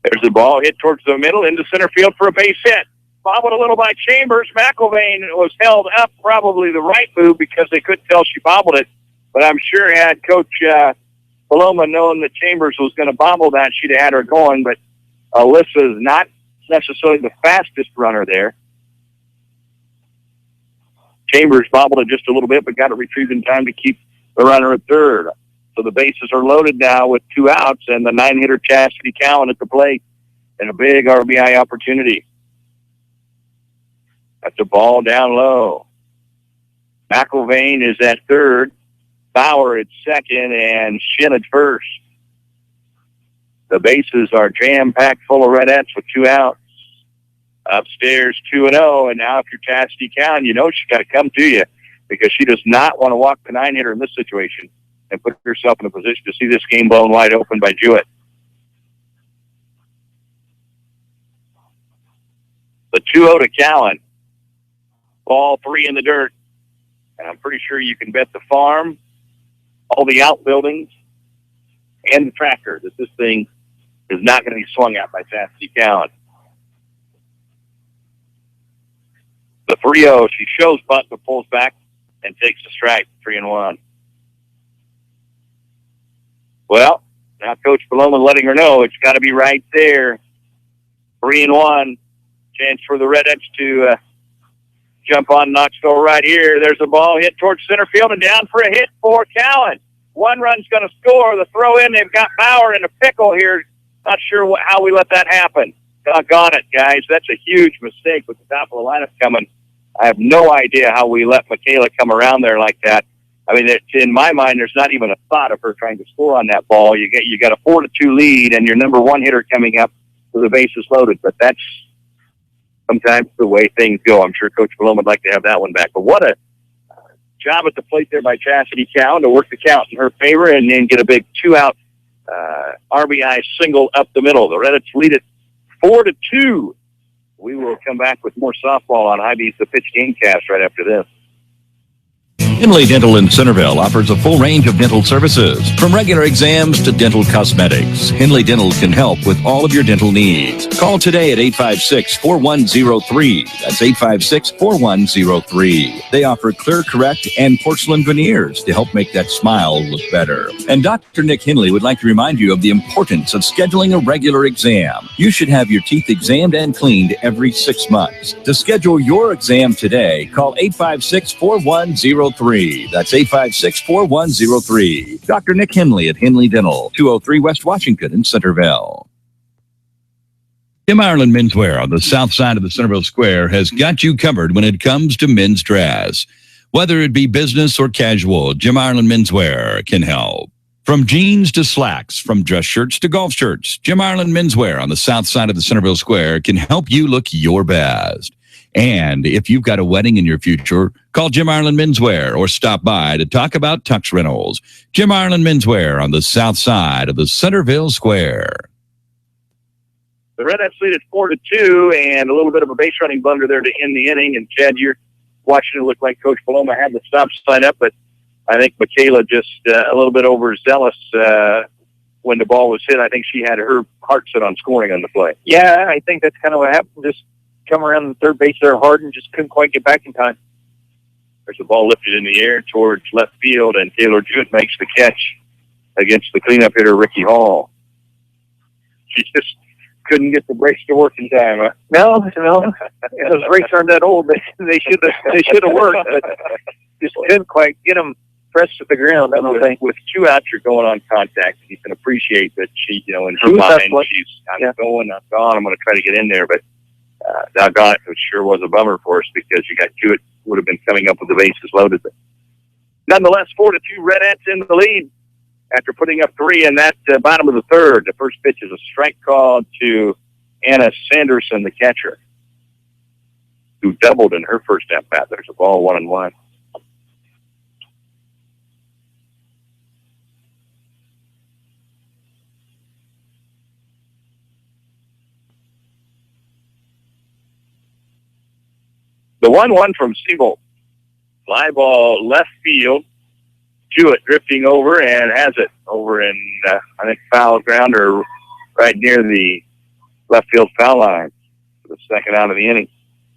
There's the ball hit towards the middle into center field for a base hit. Bobbled a little by Chambers. McIlvain was held up, probably the right move because they couldn't tell she bobbled it. But I'm sure had Coach Paloma known that Chambers was going to bobble that, she'd have had her going. But Alyssa is not necessarily the fastest runner there. Chambers bobbled it just a little bit, but got it retrieved in time to keep the runner at third. So the bases are loaded now with 2 outs, and the 9-hitter Chastity Cowan at the plate, and a big RBI opportunity. That's a ball down low. McIlvain is at third, Bauer at second, and Shin at first. The bases are jam-packed full of Redettes with 2 outs. Upstairs, 2-0, and now if you're Chastity Cowan, you know she's got to come to you because she does not want to walk the 9-hitter in this situation and put herself in a position to see this game blown wide open by Jewett. The 2-0 to Cowan. Ball 3 in the dirt. And I'm pretty sure you can bet the farm, all the outbuildings, and the tractor that this thing is not going to be swung at by Chastity Cowan. The 3-0, she shows bunt but pulls back and takes the strike, 3-1. Well, now Coach Paloma letting her know it's got to be right there. 3-1. Chance for the Redettes to jump on Knoxville right here. There's a ball hit towards center field and down for a hit for Cowan. One run's going to score. The throw in, they've got Bauer in a pickle here. Not sure how we let that happen. Doggone it, guys. That's a huge mistake with the top of the lineup coming. I have no idea how we let Michaela come around there like that. I mean, in my mind, there's not even a thought of her trying to score on that ball. You got a 4-2 lead, and your number one hitter coming up with the bases loaded. But that's sometimes the way things go. I'm sure Coach Paloma would like to have that one back. But what a job at the plate there by Chastity Cowan to work the count in her favor and then get a big 2-out RBI single up the middle. The Redettes lead it 4-2. We will come back with more softball on Hy-Vee's The Pitch Gamecast right after this. Henley Dental in Centerville offers a full range of dental services, from regular exams to dental cosmetics. Henley Dental can help with all of your dental needs. Call today at 856-4103. That's 856-4103. They offer Clear Correct and porcelain veneers to help make that smile look better. And Dr. Nick Henley would like to remind you of the importance of scheduling a regular exam. You should have your teeth examined and cleaned every 6 months. To schedule your exam today, call 856-4103. That's 856-4103. Dr. Nick Henley at Henley Dental, 203 West Washington in Centerville. Jim Ireland Menswear on the south side of the Centerville Square has got you covered when it comes to men's dress. Whether it be business or casual, Jim Ireland Menswear can help. From jeans to slacks, from dress shirts to golf shirts, Jim Ireland Menswear on the south side of the Centerville Square can help you look your best. And if you've got a wedding in your future, call Jim Ireland Menswear or stop by to talk about tux rentals. Jim Ireland Menswear on the south side of the Centerville Square. The Redettes lead at 4-2, and a little bit of a base running blunder there to end the inning. And Chad, you're watching it look like Coach Paloma had the stop sign up, but I think Michaela just a little bit overzealous when the ball was hit. I think she had her heart set on scoring on the play. Yeah, I think that's kind of what happened. Just come around the third base there hard and just couldn't quite get back in time. There's a ball lifted in the air towards left field, and Taylor Jewett makes the catch against the cleanup hitter, Ricky Hall. She just couldn't get the brakes to work in time. Huh? No. Those brakes aren't that old. They should have worked, but just couldn't quite get them pressed to the ground. I don't think. With 2 outs, you're going on contact. You can appreciate that she, in her mind, she's I'm gone. I'm going to try to get in there, but doggone it, sure was a bummer for us because you got Jewett would have been coming up with the bases loaded. But nonetheless, 4-2 Redettes in the lead after putting up 3 in that bottom of the third. The first pitch is a strike call to Anna Sanderson, the catcher, who doubled in her first at bat. There's a ball 1-1. The 1-1 from Siebel. Fly ball left field. Jewett drifting over and has it over in, I think, foul ground or right near the left field foul line for the second out of the inning.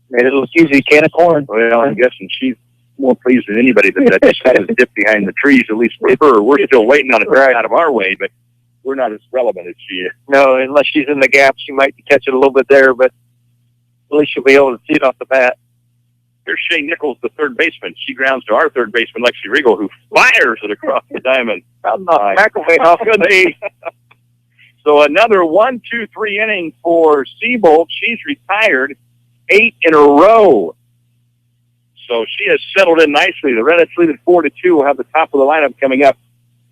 Made it look easy, can of corn. Well, I'm guessing she's more pleased than anybody that just had a dip behind the trees, at least for her. We're still waiting on it right out of our way, but we're not as relevant as she is. No, unless she's in the gap, she might catch it a little bit there, but at least she'll be able to see it off the bat. Here's Shay Nichols, the third baseman. She grounds to our third baseman, Lexi Regal, who fires it across the diamond. McElwain off good knee. So another 1-2-3 inning for Siebel. She's retired 8 in a row. So she has settled in nicely. The Redettes lead at 4-2. We'll have the top of the lineup coming up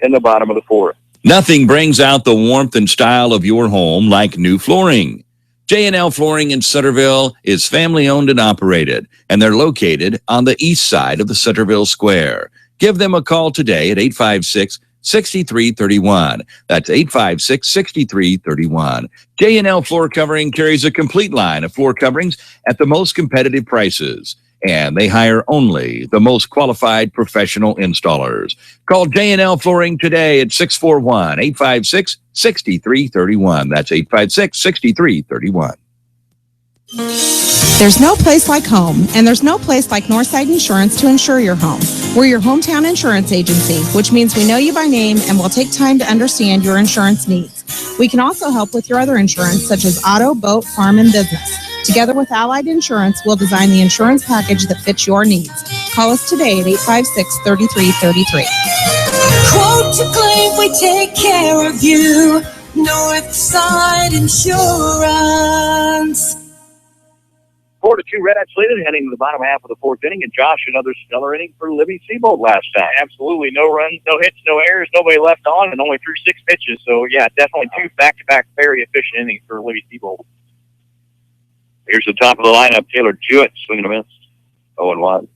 in the bottom of the fourth. Nothing brings out the warmth and style of your home like new flooring. J&L Flooring in Centerville is family-owned and operated, and they're located on the east side of the Centerville Square. Give them a call today at 856-6331. That's 856-6331. J&L Floor Covering carries a complete line of floor coverings at the most competitive prices. and they hire only the most qualified professional installers. Call J&L Flooring today at 641-856-6331. That's 856-6331. There's no place like home, and there's no place like Northside Insurance to insure your home. We're your hometown insurance agency, which means we know you by name and will take time to understand your insurance needs. We can also help with your other insurance, such as auto, boat, farm, and business. Together with Allied Insurance, we'll design the insurance package that fits your needs. Call us today at 856-3333. Quote to claim, we take care of you. Northside Insurance. 4-2 Redettes lead it, heading to the bottom half of the fourth inning. And Josh, another stellar inning for Libby Seabold last time. Absolutely. No runs, no hits, no errors, nobody left on, and only threw 6 pitches. So, yeah, definitely 2 back-to-back very efficient innings for Libby Seabold. Here's the top of the lineup. Taylor Jewett swinging a miss. 0-1.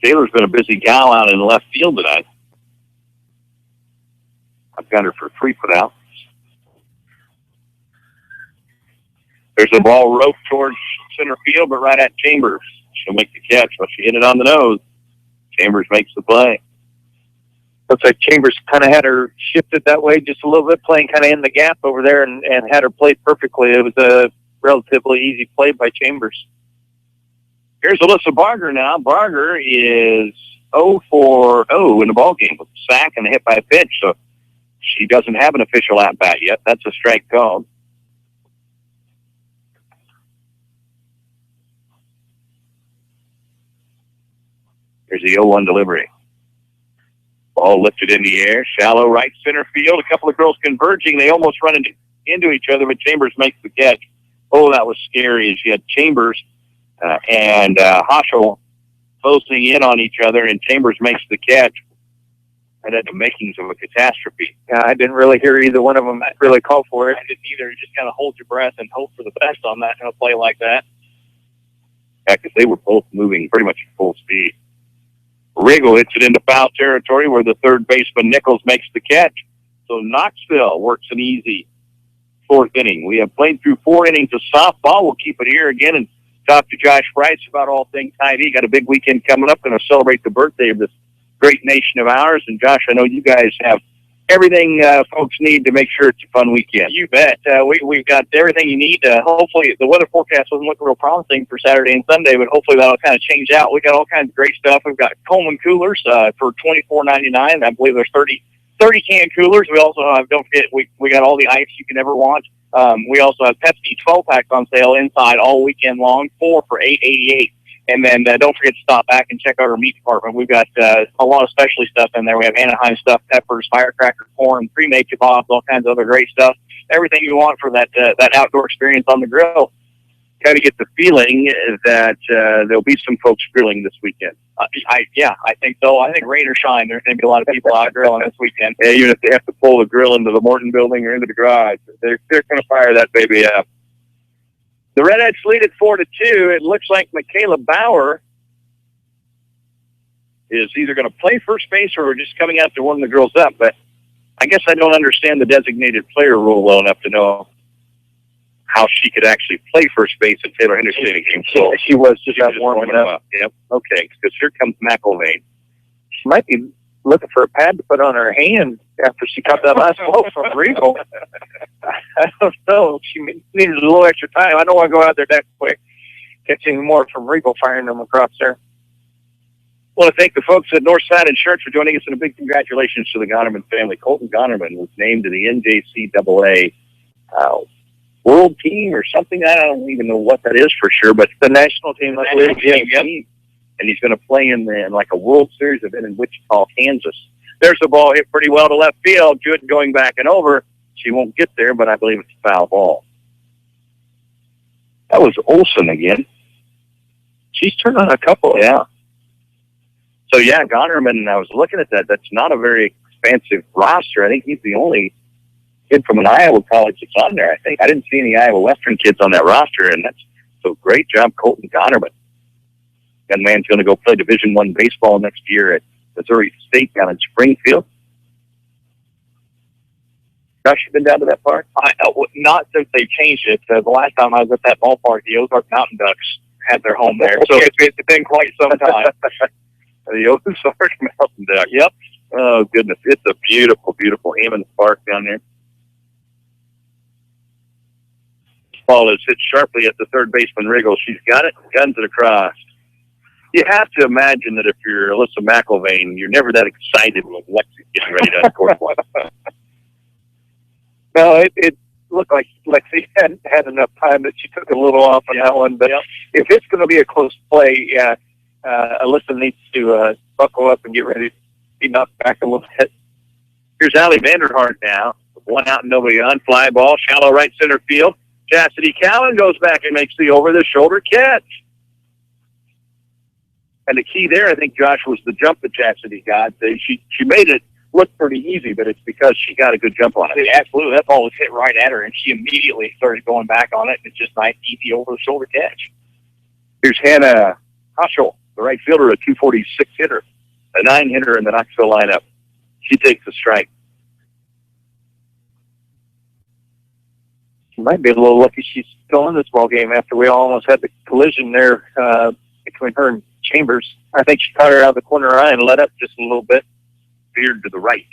Taylor's been a busy gal out in left field tonight. I've got her for 3 putouts. There's a ball roped towards center field, but right at Chambers. She'll make the catch, but she hit it on the nose. Chambers makes the play. Looks like Chambers kind of had her shifted that way just a little bit, playing kind of in the gap over there and had her play perfectly. It was a relatively easy play by Chambers. Here's Alyssa Barger now. Barger is 0 for 0 in the ballgame with a sack and a hit by a pitch, so she doesn't have an official at-bat yet. That's a strike called. Here's the 0-1 delivery. Ball lifted in the air, shallow right center field. A couple of girls converging. They almost run into each other, but Chambers makes the catch. Oh, that was scary. As you had Chambers and Hoschel closing in on each other, and Chambers makes the catch. And had the makings of a catastrophe. Yeah, I didn't really hear either one of them really call for it. I didn't either. Just kind of hold your breath and hope for the best on that kind of play like that. Yeah, because they were both moving pretty much at full speed. Riggle hits it into foul territory where the third baseman Nichols makes the catch. So Knoxville works an easy 4th inning. We have played through 4 innings of softball. We'll keep it here again and talk to Josh Price about all things Hy-Vee. Got a big weekend coming up. Going to celebrate the birthday of this great nation of ours. And Josh, I know you guys have everything folks need to make sure it's a fun weekend. You bet. We've got everything you need. Hopefully, the weather forecast wasn't looking real promising for Saturday and Sunday, but hopefully that'll kind of change out. We got all kinds of great stuff. We've got Coleman coolers for $24.99. I believe there's 30 can coolers. We also have, don't forget, we got all the ice you can ever want. We also have Pepsi 12-packs on sale inside all weekend long, 4 for $8.88. And then don't forget to stop back and check out our meat department. We've got a lot of specialty stuff in there. We have Anaheim stuffed peppers, firecracker corn, pre-made kebabs, all kinds of other great stuff. Everything you want for that outdoor experience on the grill. Kind of get the feeling that there'll be some folks grilling this weekend. I think so. I think rain or shine, there's going to be a lot of people out grilling this weekend. Yeah, even if they have to pull the grill into the Morton building or into the garage, they're going to fire that baby up. The Redettes lead at 4-2. It looks like Michaela Bauer is either going to play first base or just coming out to warm the girls up. But I guess I don't understand the designated player rule well enough to know how she could actually play first base at Taylor Henderson game. So she was just out warming up. Yep. Okay, because here comes McElvain. She might be looking for a pad to put on her hand after she caught that last blow from Regal. I don't know. She needed a little extra time. I don't want to go out there that quick. Catch any more from Regal firing them across there. I want to thank the folks at Northside Insurance for joining us, and a big congratulations to the Gonerman family. Colton Gonerman was named to the NJCAA World Team or something. I don't even know what that is for sure, but the national team. And he's going to play in like a World Series event in Wichita, Kansas. There's the ball hit pretty well to left field. Jewett going back and over. She won't get there, but I believe it's a foul ball. That was Olsen again. She's turned on a couple. Yeah. So, yeah, Gonerman, I was looking at that. That's not a very expansive roster. I think he's the only kid from an Iowa college that's on there, I think. I didn't see any Iowa Western kids on that roster, and that's so great job, Colton Gonerman. That man's going to go play Division I baseball next year at Missouri State down in Springfield. Josh, you been down to that park? Not since they changed it. The last time I was at that ballpark, the Ozark Mountain Ducks had their home there. So it's been quite some time. The Ozark Mountain Duck. Yep. Oh, goodness. It's a beautiful, beautiful Hammond Park down there. Ball is hit sharply at the third baseman, Riggle. She's got it, guns it across. You have to imagine that if you're Alyssa McIlvain, you're never that excited when Lexi's getting ready to score one. No, it looked like Lexi hadn't had enough time, that she took a little off on that one. But if it's going to be a close play, Alyssa needs to buckle up and get ready to be knocked back a little bit. Here's Allie Vanderhart now. One out and nobody on. Fly ball, shallow right center field. Chastity Cowan goes back and makes the over-the-shoulder catch. And the key there, I think, Josh, was the jump that Chastity got. She made it look pretty easy, but it's because she got a good jump on it. Absolutely. That ball was hit right at her, and she immediately started going back on it. It's just nice, easy over-the-shoulder catch. Here's Hannah Hoschel, the right fielder, a 246 hitter, a 9-hitter in the Knoxville lineup. She takes the strike. She might be a little lucky she's still in this ball game after we almost had the collision there between her and Chambers. I think she caught her out of the corner of her eye and let up just a little bit. Veered to the right.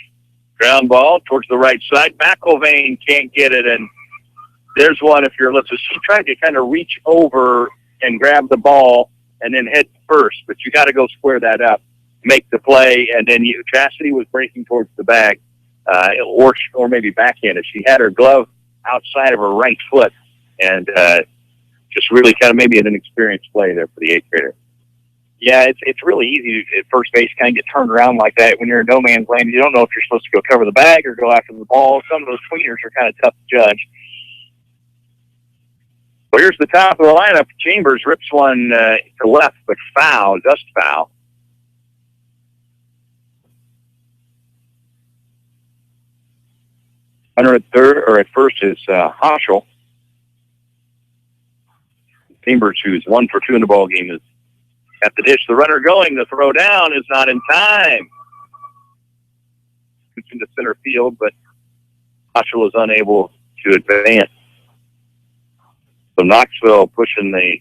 Ground ball towards the right side. McIlvain can't get it, and there's one if you're listening. She tried to kind of reach over and grab the ball and then head first, but you got to go square that up, make the play, and then Chastity was breaking towards the bag, or maybe backhanded. She had her glove outside of her right foot, and just really kind of maybe an inexperienced play there for the 8th grader. Yeah, it's really easy at first base kind of get turned around like that when you're in no man's land. You don't know if you're supposed to go cover the bag or go after the ball. Some of those tweeners are kind of tough to judge. Well, here's the top of the lineup. Chambers rips one to left, but foul, just foul. Runner at third, or at first, is Hoschel. Chambers, who's 1 for 2 in the ball game, is at the dish. The runner going. The throw down is not in time. It's into center field, but Hoschel is unable to advance. So Knoxville pushing the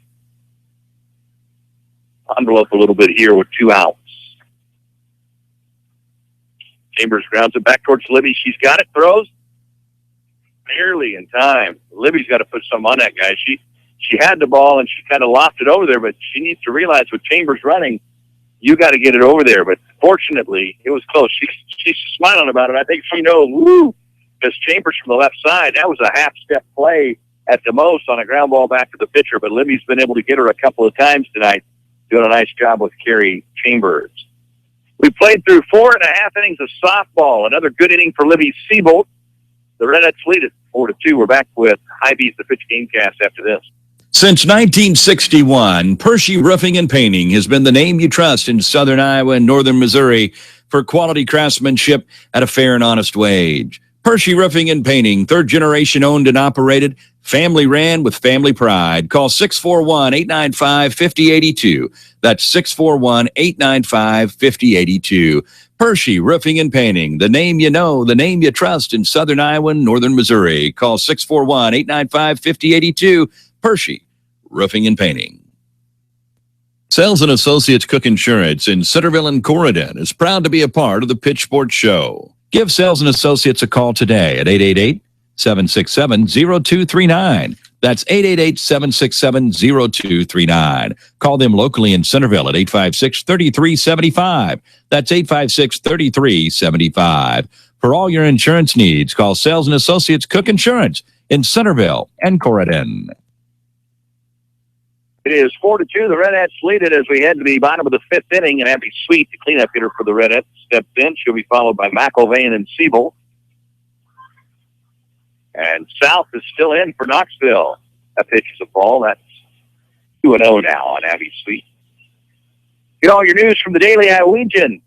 envelope a little bit here with 2 outs. Chambers grounds it back towards Libby. She's got it. Throws. Barely in time. Libby's got to put some on that guy. She had the ball, and she kind of lofted over there, but she needs to realize with Chambers running, you got to get it over there. But fortunately, it was close. She's smiling about it. I think she knows, because Chambers from the left side, that was a half-step play at the most on a ground ball back to the pitcher, but Libby's been able to get her a couple of times tonight, doing a nice job with Carrie Chambers. We played through 4.5 innings of softball. Another good inning for Libby Seabolt. The Redettes lead it 4-2. We're back with Hy-Vee's The Pitch Gamecast after this. Since 1961, Pershey Roofing and Painting has been the name you trust in southern Iowa and northern Missouri for quality craftsmanship at a fair and honest wage. Pershey Roofing and Painting, 3rd generation owned and operated, family ran with family pride. Call 641-895-5082. That's 641-895-5082. Pershey Roofing and Painting, the name you know, the name you trust in southern Iowa and northern Missouri. Call 641-895-5082. Pershey Roofing and Painting. Sales and Associates Cook Insurance in Centerville and Corridon is proud to be a part of the Pitch Sports Show. Give Sales and Associates a call today at 888-767-0239. That's 888-767-0239. Call them locally in Centerville at 856-3375. That's 856-3375. For all your insurance needs, call Sales and Associates Cook Insurance in Centerville and Corridon. It is 4-2. The Redettes lead it as we head to the bottom of the 5th inning, and Abby Sweet, the cleanup hitter for the Redettes, steps in. She'll be followed by McIlvain and Siebel. And South is still in for Knoxville. That pitches a ball. That's 2-0 now on Abby Sweet. Get all your news from the Daily Iowegian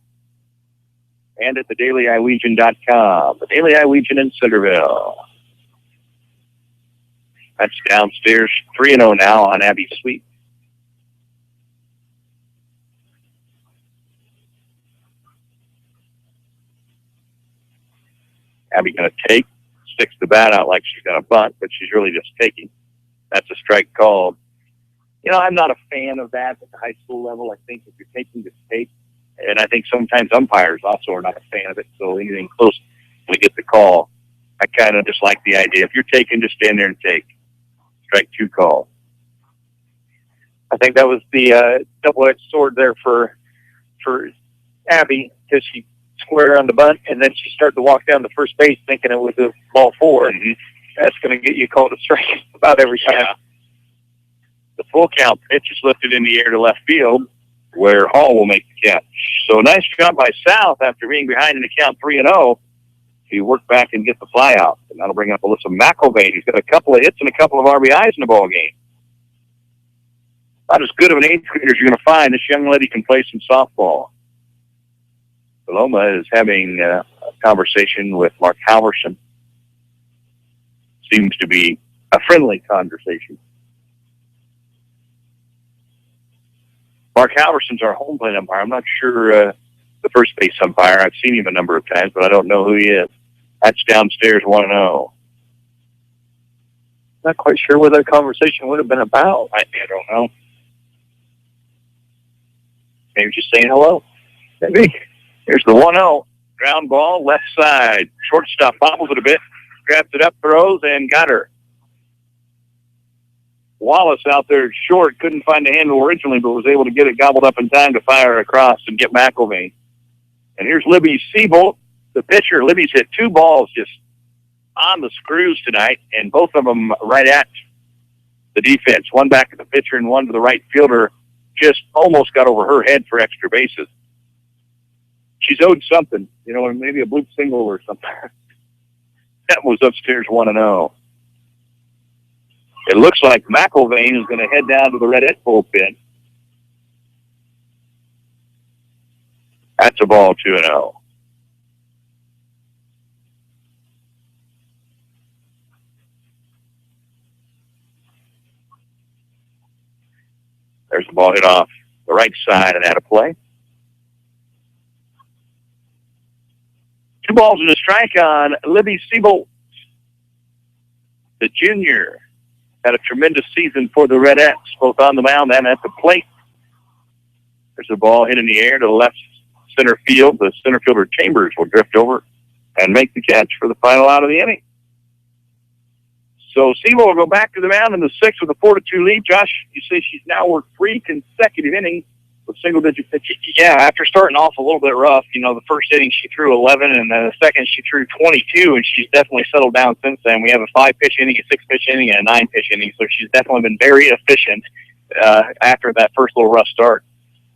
and at thedailyiowegian.com. The Daily Iowegian in Centerville. That's downstairs, 3-0 now on Abby Sweet. Abby going to take, sticks the bat out like she's going to bunt, but she's really just taking. That's a strike called. I'm not a fan of that at the high school level. I think if you're taking, just take. And I think sometimes umpires also are not a fan of it. So anything close, we get the call. I kind of just like the idea. If you're taking, just stand there and take. Strike 2 call. I think that was the double-edged sword there for Abby, because she squared on the bunt, and then she started to walk down to first base thinking it was a ball 4. Mm-hmm. That's going to get you called a strike about every time. Yeah. The full count pitch is lifted in the air to left field, where Hall will make the catch. So nice job by South after being behind in the count 3-0. He worked back and get the fly out. And that'll bring up Alyssa McElvain. He's got a couple of hits and a couple of RBIs in the ball game. About as good of an 8th grader as you're going to find. This young lady can play some softball. Paloma is having a conversation with Mark Halverson. Seems to be a friendly conversation. Mark Halverson's our home plate umpire. I'm not sure the first base umpire. I've seen him a number of times, but I don't know who he is. That's downstairs 1-0. Not quite sure what that conversation would have been about. I don't know. Maybe just saying hello. Maybe. Here's the 1-0. Ground ball, left side. Shortstop bobbles it a bit. Grabs it up, throws, and got her. Wallace out there short, couldn't find the handle originally, but was able to get it gobbled up in time to fire across and get McElvain. And here's Libby Siebold, the pitcher. Libby's hit 2 balls just on the screws tonight, and both of them right at the defense. One back at the pitcher and one to the right fielder. Just almost got over her head for extra bases. She's owed something, maybe a bloop single or something. That was upstairs 1-0. It looks like McElvain is going to head down to the Redette bullpen. That's a ball 2-0. There's the ball hit off the right side and out of play. 2 balls and a strike on Libby Siebold. The junior had a tremendous season for the Redettes, both on the mound and at the plate. There's a ball hit in the air to the left center field. The center fielder Chambers will drift over and make the catch for the final out of the inning. So Siebold will go back to the mound in the 6th with a 4-2 lead. Josh, you say she's now worked 3 consecutive innings with single-digit pitches. Yeah, after starting off a little bit rough, the first inning she threw 11, and then the second she threw 22, and she's definitely settled down since then. We have a 5-pitch inning, a 6-pitch inning, and a 9-pitch inning, so she's definitely been very efficient after that first little rough start.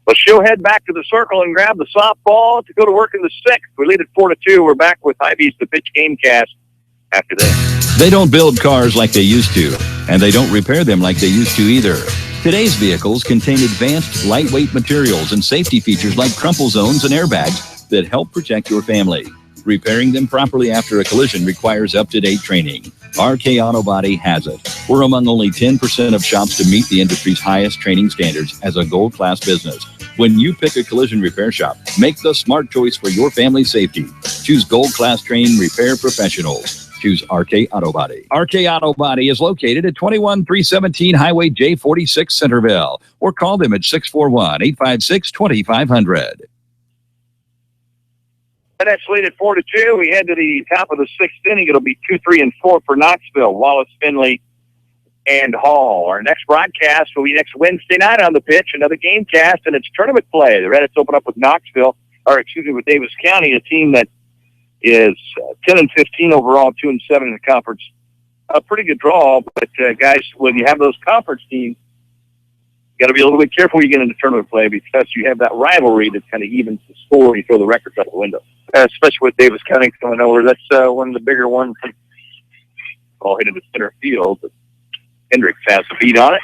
But she'll head back to the circle and grab the softball to go to work in the 6th. We lead at 4-2. We're back with Hy-Vee's The Pitch Gamecast after this. They don't build cars like they used to, and they don't repair them like they used to either. Today's vehicles contain advanced, lightweight materials and safety features like crumple zones and airbags that help protect your family. Repairing them properly after a collision requires up-to-date training. RK Auto Body has it. We're among only 10% of shops to meet the industry's highest training standards as a gold-class business. When you pick a collision repair shop, make the smart choice for your family's safety. Choose gold-class trained repair professionals. Choose RK Auto Body. RK Auto Body is located at 21317 Highway J46 Centerville, or call them at 641-856-2500. That's lead at 4-2. We head to the top of the 6th inning. It'll be 2, 3, and 4 for Knoxville. Wallace, Finley, and Hall. Our next broadcast will be next Wednesday night on The Pitch, another game cast, and it's tournament play. The Redettes open up with with Davis County, a team that is 10-15 overall, 2-7 in the conference. A pretty good draw, but guys, when you have those conference teams, you got to be a little bit careful when you get into tournament play because you have that rivalry that kind of evens the score and you throw the records out the window. Especially with Davis County coming over. That's one of the bigger ones. Ball hit into center field, but Hendricks has the beat on it.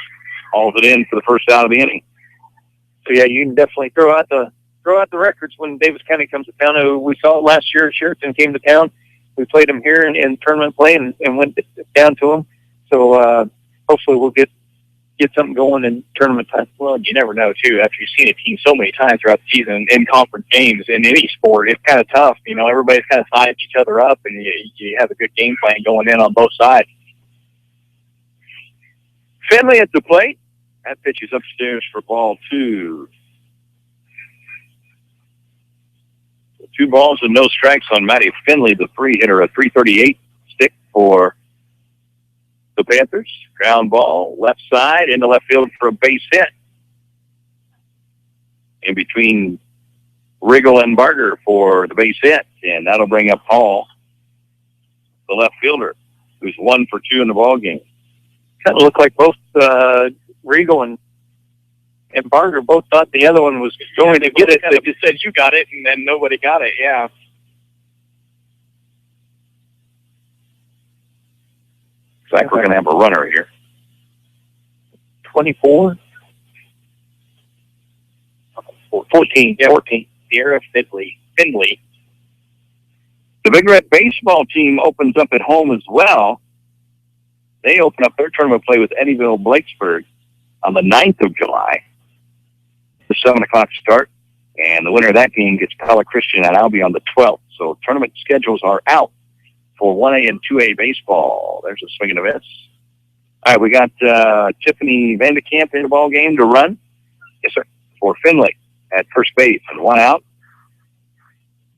Hauls it in for the first out of the inning. So yeah, you can definitely throw out the records when Davis County comes to town. We saw it last year. Sheraton came to town. We played them here in tournament play and went down to them. So hopefully we'll get get something going in tournament time. Well, you never know, too. After you've seen a team so many times throughout the season in conference games in any sport, it's kind of tough. You know, everybody's kind of sized each other up, and you have a good game plan going in on both sides. Finley at the plate. That pitch is upstairs for ball 2. 2 balls and no strikes on Matty Finley, the free hitter, a 338 stick for the Panthers. Ground ball, left side, into left field for a base hit. In between Riggle and Barger for the base hit, and that'll bring up Hall, the left fielder, who's 1 for 2 in the ball game. Kind of looked like both Riggle and Barger both thought the other one was going to get it. They just said, you got it, and then nobody got it, yeah. Looks like we're going to have a runner here. 24? 14. Yeah. 14. Sierra Finley. The Big Red baseball team opens up at home as well. They open up their tournament play with Eddyville Blakesburg on the 9th of July. The 7 o'clock start. And the winner of that game gets Pella Christian and Albee on the 12th. So tournament schedules are out for 1A and 2A baseball. There's a swing and a miss. All right, we got Tiffany Vandekamp in the ball game to run. Yes, sir. For Finley at first base and 1 out.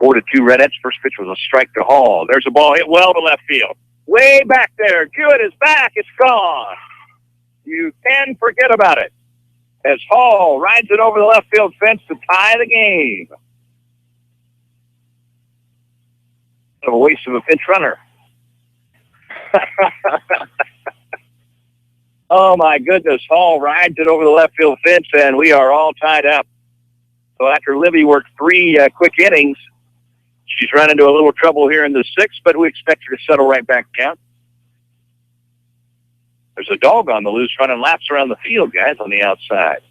4-2 Redettes. First pitch was a strike to Hall. There's a ball hit well to left field. Way back there. Jewett is back. It's gone. You can forget about it. As Hall rides it over the left field fence to tie the game. A waste of a pinch runner. Oh, my goodness. Hall rides it over the left field fence, and we are all tied up. So after Libby worked 3 quick innings, she's run into a little trouble here in the 6th, but we expect her to settle right back down. There's a dog on the loose running laps around the field, guys, on the outside.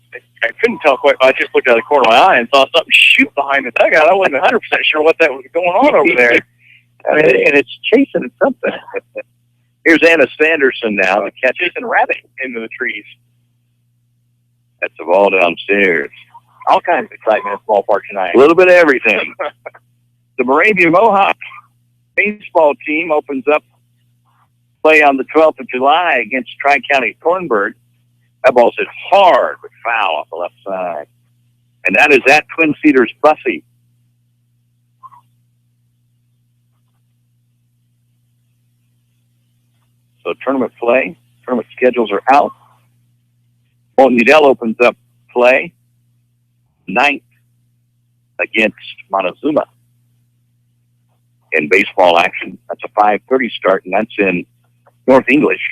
I couldn't tell quite. I just looked out of the corner of my eye and saw something shoot behind the dugout. I wasn't 100% sure what that was going on over there. I mean, and it's chasing something. Here's Anna Sanderson now to catch Chasing a rabbit into the trees. That's the ball downstairs. All kinds of excitement at the ballpark tonight. A little bit of everything. The Moravia Mohawk baseball team opens up play on the 12th of July against Tri-County Thornburg. That ball's hit hard but foul off the left side. And that is at Twin Cedars Bussey. So tournament schedules are out. Bolton Udell opens up play 9th against Montezuma in baseball action. That's a 5:30 start, and that's in North English.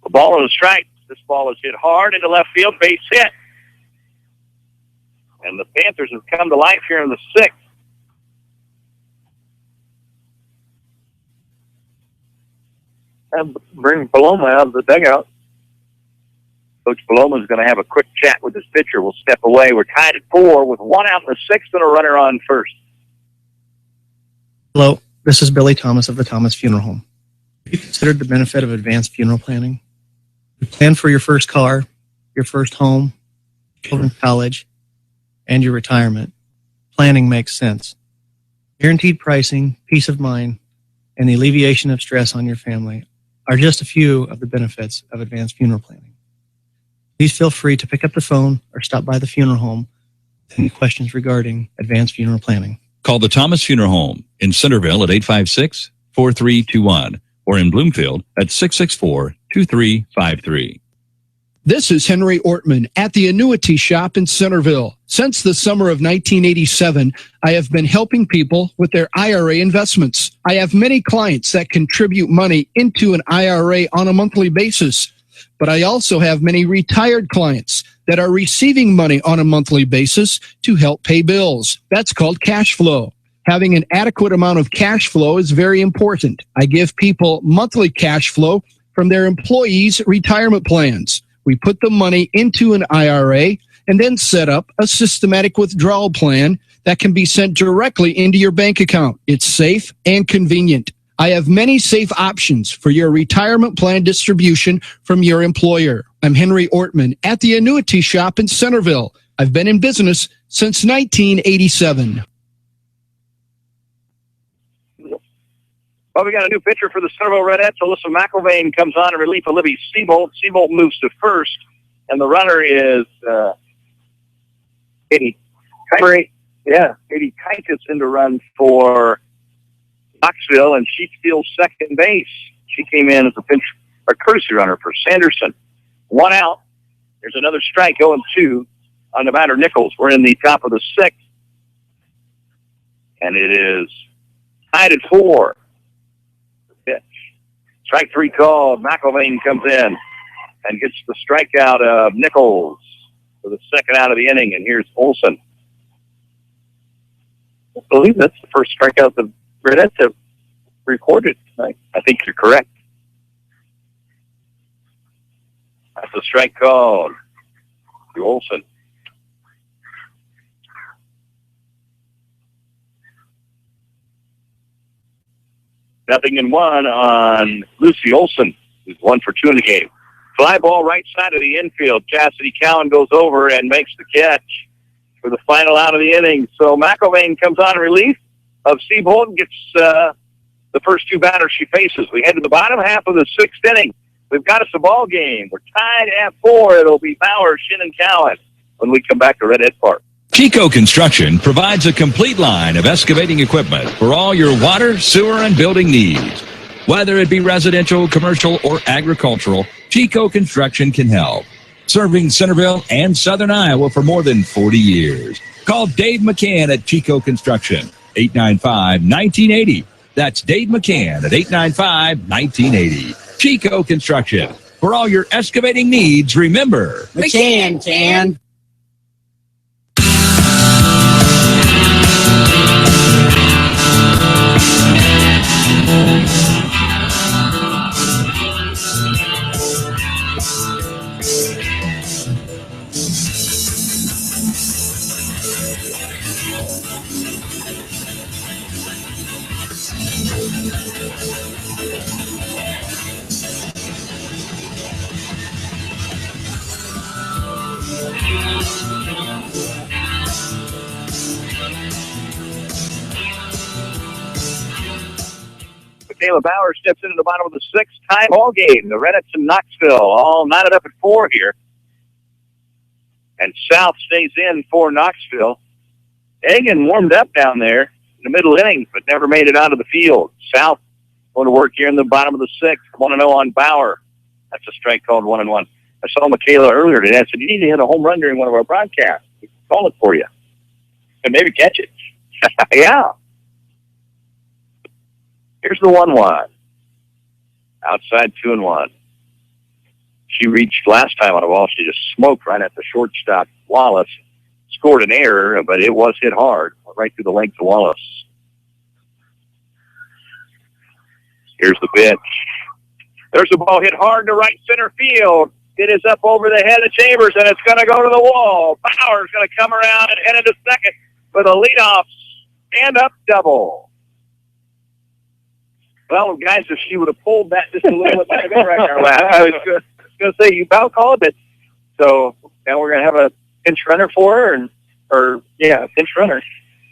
The ball on the strike. This ball is hit hard into left field, base hit. And the Panthers have come to life here in the 6th. And bring Paloma out of the dugout. Coach Paloma is going to have a quick chat with his pitcher. We'll step away. We're tied at 4 with 1 out in the 6th and a runner on first. Hello, this is Billy Thomas of the Thomas Funeral Home. Have you considered the benefit of advanced funeral planning? You plan for your first car, your first home, children's college, and your retirement. Planning makes sense. Guaranteed pricing, peace of mind, and the alleviation of stress on your family are just a few of the benefits of advanced funeral planning. Please feel free to pick up the phone or stop by the funeral home with any questions regarding advanced funeral planning. Call the Thomas Funeral Home in Centerville at 856-4321 or in Bloomfield at 664-2353. This is Henry Ortman at the Annuity Shop in Centerville. Since the summer of 1987, I have been helping people with their IRA investments. I have many clients that contribute money into an IRA on a monthly basis, but I also have many retired clients that are receiving money on a monthly basis to help pay bills. That's called cash flow. Having an adequate amount of cash flow is very important. I give people monthly cash flow from their employees' retirement plans. We put the money into an IRA and then set up a systematic withdrawal plan that can be sent directly into your bank account. It's safe and convenient. I have many safe options for your retirement plan distribution from your employer. I'm Henry Ortman at the Annuity Shop in Centerville. I've been in business since 1987. Well, we got a new pitcher for the Centerville Redettes. Alyssa McElvain comes on in relief of Libby Seabolt. Seabolt moves to first, and the runner is Katie Kites in to run for Knoxville, and she steals second base. She came in as a courtesy runner for Sanderson. 1 out. There's another strike, 0-2 on the batter, Nichols. We're in the top of the 6th, and it is tied at 4. Pitch. Strike 3 called. McElvain comes in and gets the strikeout of Nichols for the second out of the inning, and here's Olson. I believe that's the first strikeout the Redettes have recorded tonight. I think you're correct. That's a strike called to Olson. Nothing in 1 on Lucy Olson, who's 1 for 2 in the game. Fly ball right side of the infield. Chastity Cowan goes over and makes the catch for the final out of the inning. So McElvain comes on in relief of Seabolt and gets the first 2 batters she faces. We head to the bottom half of the 6th inning. We've got us a ball game. We're tied at 4. It'll be Bauer, Shin, and Cowan when we come back to Redettes Park. Chico Construction provides a complete line of excavating equipment for all your water, sewer, and building needs. Whether it be residential, commercial, or agricultural, Chico Construction can help. Serving Centerville and Southern Iowa for more than 40 years. Call Dave McCann at Chico Construction, 895-1980. That's Dave McCann at 895-1980. Chico Construction. For all your excavating needs, remember, McCann can. Michaela Bauer steps into the bottom of the 6th, tie ball game. The Redettes and Knoxville all knotted up at 4 here. And South stays in for Knoxville. Egan warmed up down there in the middle innings, but never made it out of the field. South going to work here in the bottom of the 6th. 1-0 on Bauer. That's a strike called 1-1. I saw Michaela earlier today. I said, you need to hit a home run during one of our broadcasts. We can call it for you. And maybe catch it. Yeah. Here's the 1-1. Outside 2-1. She reached last time on a ball. She just smoked right at the shortstop. Wallace scored an error, but it was hit hard, right through the length of Wallace. Here's the pitch. There's a ball hit hard to right center field. It is up over the head of Chambers, and it's going to go to the wall. Bauer's going to come around and head into second for the leadoff stand-up double. Well, guys, if she would have pulled that just a little bit, might have been right in our lap. I was going to say, you foul called it. So now we're going to have a pinch runner for her, a pinch runner.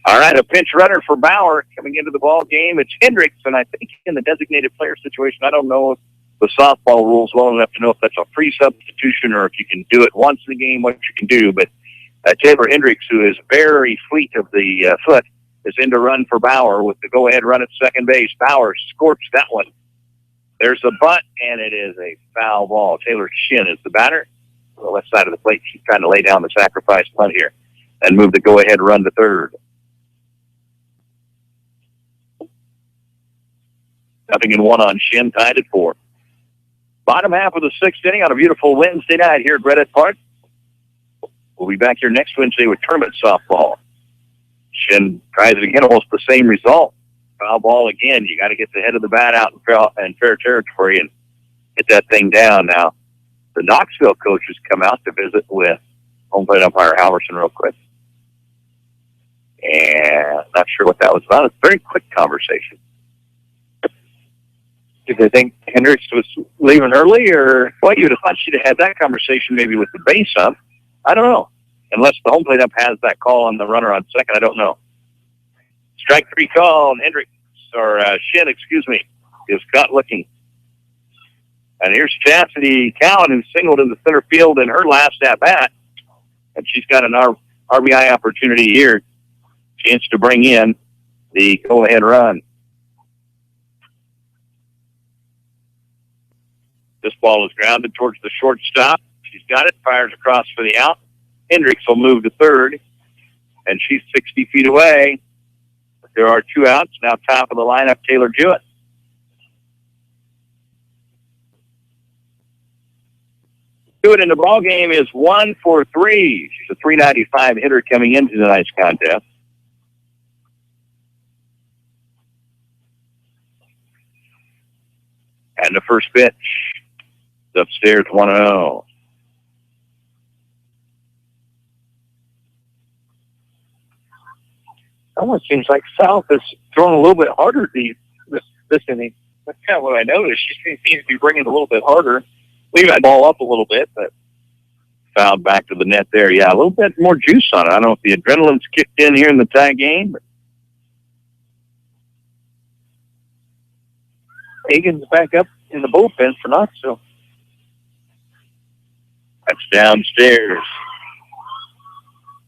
All right, a pinch runner for Bauer coming into the ball game. It's Hendricks, and I think in the designated player situation, I don't know if the softball rules well enough to know if that's a free substitution or if you can do it once in the game, what you can do. But Taylor Hendricks, who is very fleet of the foot, is in to run for Bauer with the go-ahead run at second base. Bauer scorched that one. There's a bunt, and it is a foul ball. Taylor Shin is the batter. On the left side of the plate, she's trying to lay down the sacrifice bunt here and move the go-ahead run to third. 0-1 on Shin, tied at 4. Bottom half of the 6th inning on a beautiful Wednesday night here at Redettes Park. We'll be back here next Wednesday with tournament softball. Shin tries it again, almost the same result. Foul ball again. You got to get the head of the bat out in fair territory and get that thing down. Now, the Knoxville coaches come out to visit with home plate umpire Halverson real quick. And not sure what that was about. It's a very quick conversation. Did they think Hendricks was leaving early, or Well, you'd have thought she'd have had that conversation maybe with the base up. I don't know. Unless the home plate up has that call on the runner on second, I don't know. Strike 3 call, and Hendricks, or Shin, excuse me, is caught looking. And here's Chastity Cowan, who singled in the center field in her last at-bat. And she's got an RBI opportunity here. Chance to bring in the go-ahead run. This ball is grounded towards the shortstop. She's got it, fires across for the out. Hendricks will move to third, and she's 60 feet away. There are 2 outs. Now top of the lineup, Taylor Jewett. Jewett in the ball game is 1 for 3. She's a .395 hitter coming into tonight's contest. And the first pitch is upstairs, 1-0. almost seems like South is throwing a little bit harder this inning. That's kind of what I noticed. She seems to be bringing it a little bit harder, leaving that ball up a little bit, but Fouled back to the net there. Yeah, a little bit more juice on it. I don't know if the adrenaline's kicked in here in the tie game. But Egan's back up in the bullpen for Knoxville. That's downstairs.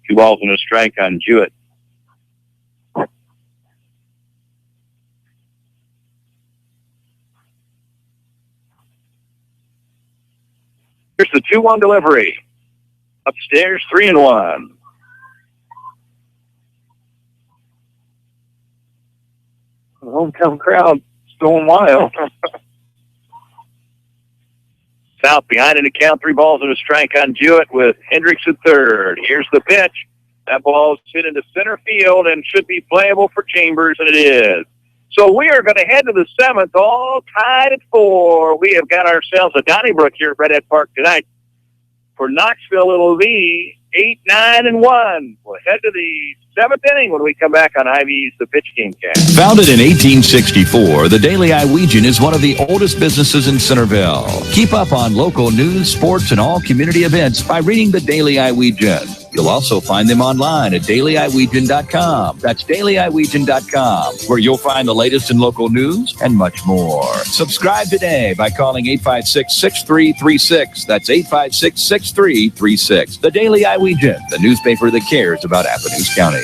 2 balls and a strike on Jewett. Here's the 2-1 delivery. Upstairs, 3-1. The hometown crowd is going wild. South behind in the count, 3 balls and a strike on Jewett with Hendricks at third. Here's the pitch. That ball's hit into center field and should be playable for Chambers, and it is. So we are going to head to the 7th, all tied at 4. We have got ourselves a Donnybrook here at Redhead Park tonight. For Knoxville, it'll be 8-9-1. We'll head to the 7th inning when we come back on Hy-Vee's The Pitch Game Cast. Founded in 1864, the Daily Iowegian is one of the oldest businesses in Centerville. Keep up on local news, sports, and all community events by reading the Daily Iowegian. You'll also find them online at dailyiowegian.com. That's dailyiowegian.com, where you'll find the latest in local news and much more. Subscribe today by calling 856-6336. That's 856-6336. The Daily Iowegian, the newspaper that cares about Appalachia County.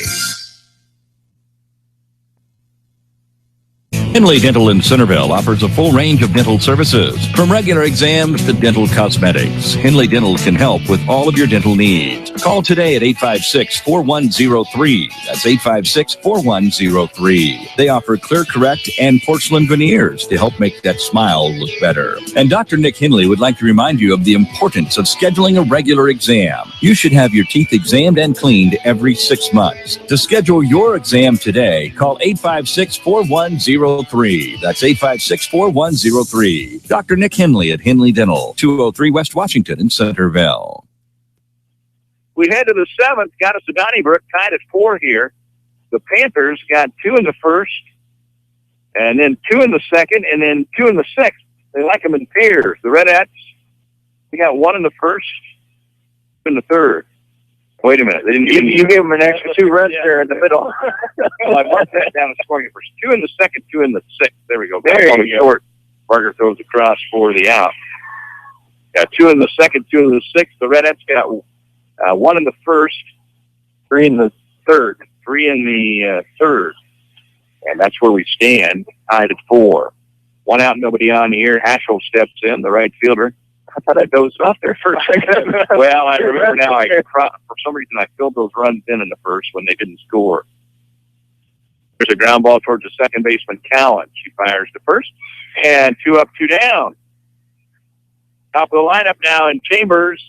Henley Dental in Centerville offers a full range of dental services, from regular exams to dental cosmetics. Henley Dental can help with all of your dental needs. Call today at 856-4103. That's 856-4103. They offer Clear Correct and porcelain veneers to help make that smile look better. And Dr. Nick Henley would like to remind you of the importance of scheduling a regular exam. You should have your teeth examined and cleaned every 6 months. To schedule your exam today, call 856-4103. That's 856-4103. Dr. Nick Henley at Henley Dental, 203 West Washington in Centerville. We head to the 7th, got us to Donnybrook, tied at 4 here. The Panthers got 2 in the first, and then 2 in the second, and then 2 in the 6th. They like them in pairs. The Redettes, they got 1 in the first, 2 in the third. Wait a minute. They didn't You gave them an extra 2 runs there in the middle. Well, I marked that down and scoring it first. 2 in the second, 2 in the 6th. There we go. There you go. Short. Barker throws across for the out. Got 2 in the second, 2 in the 6th. The Redettes got 1 in the first, 3 in the third. 3 in the third. And that's where we stand, tied at 4. 1 out, nobody on here. Haschel steps in, the right fielder. I thought I dozed off there for a second. Well, I remember now. For some reason, I filled those runs in the first when they didn't score. There's a ground ball towards the second baseman, Cowan. She fires to first, and 2 up, 2 down. Top of the lineup now in Chambers.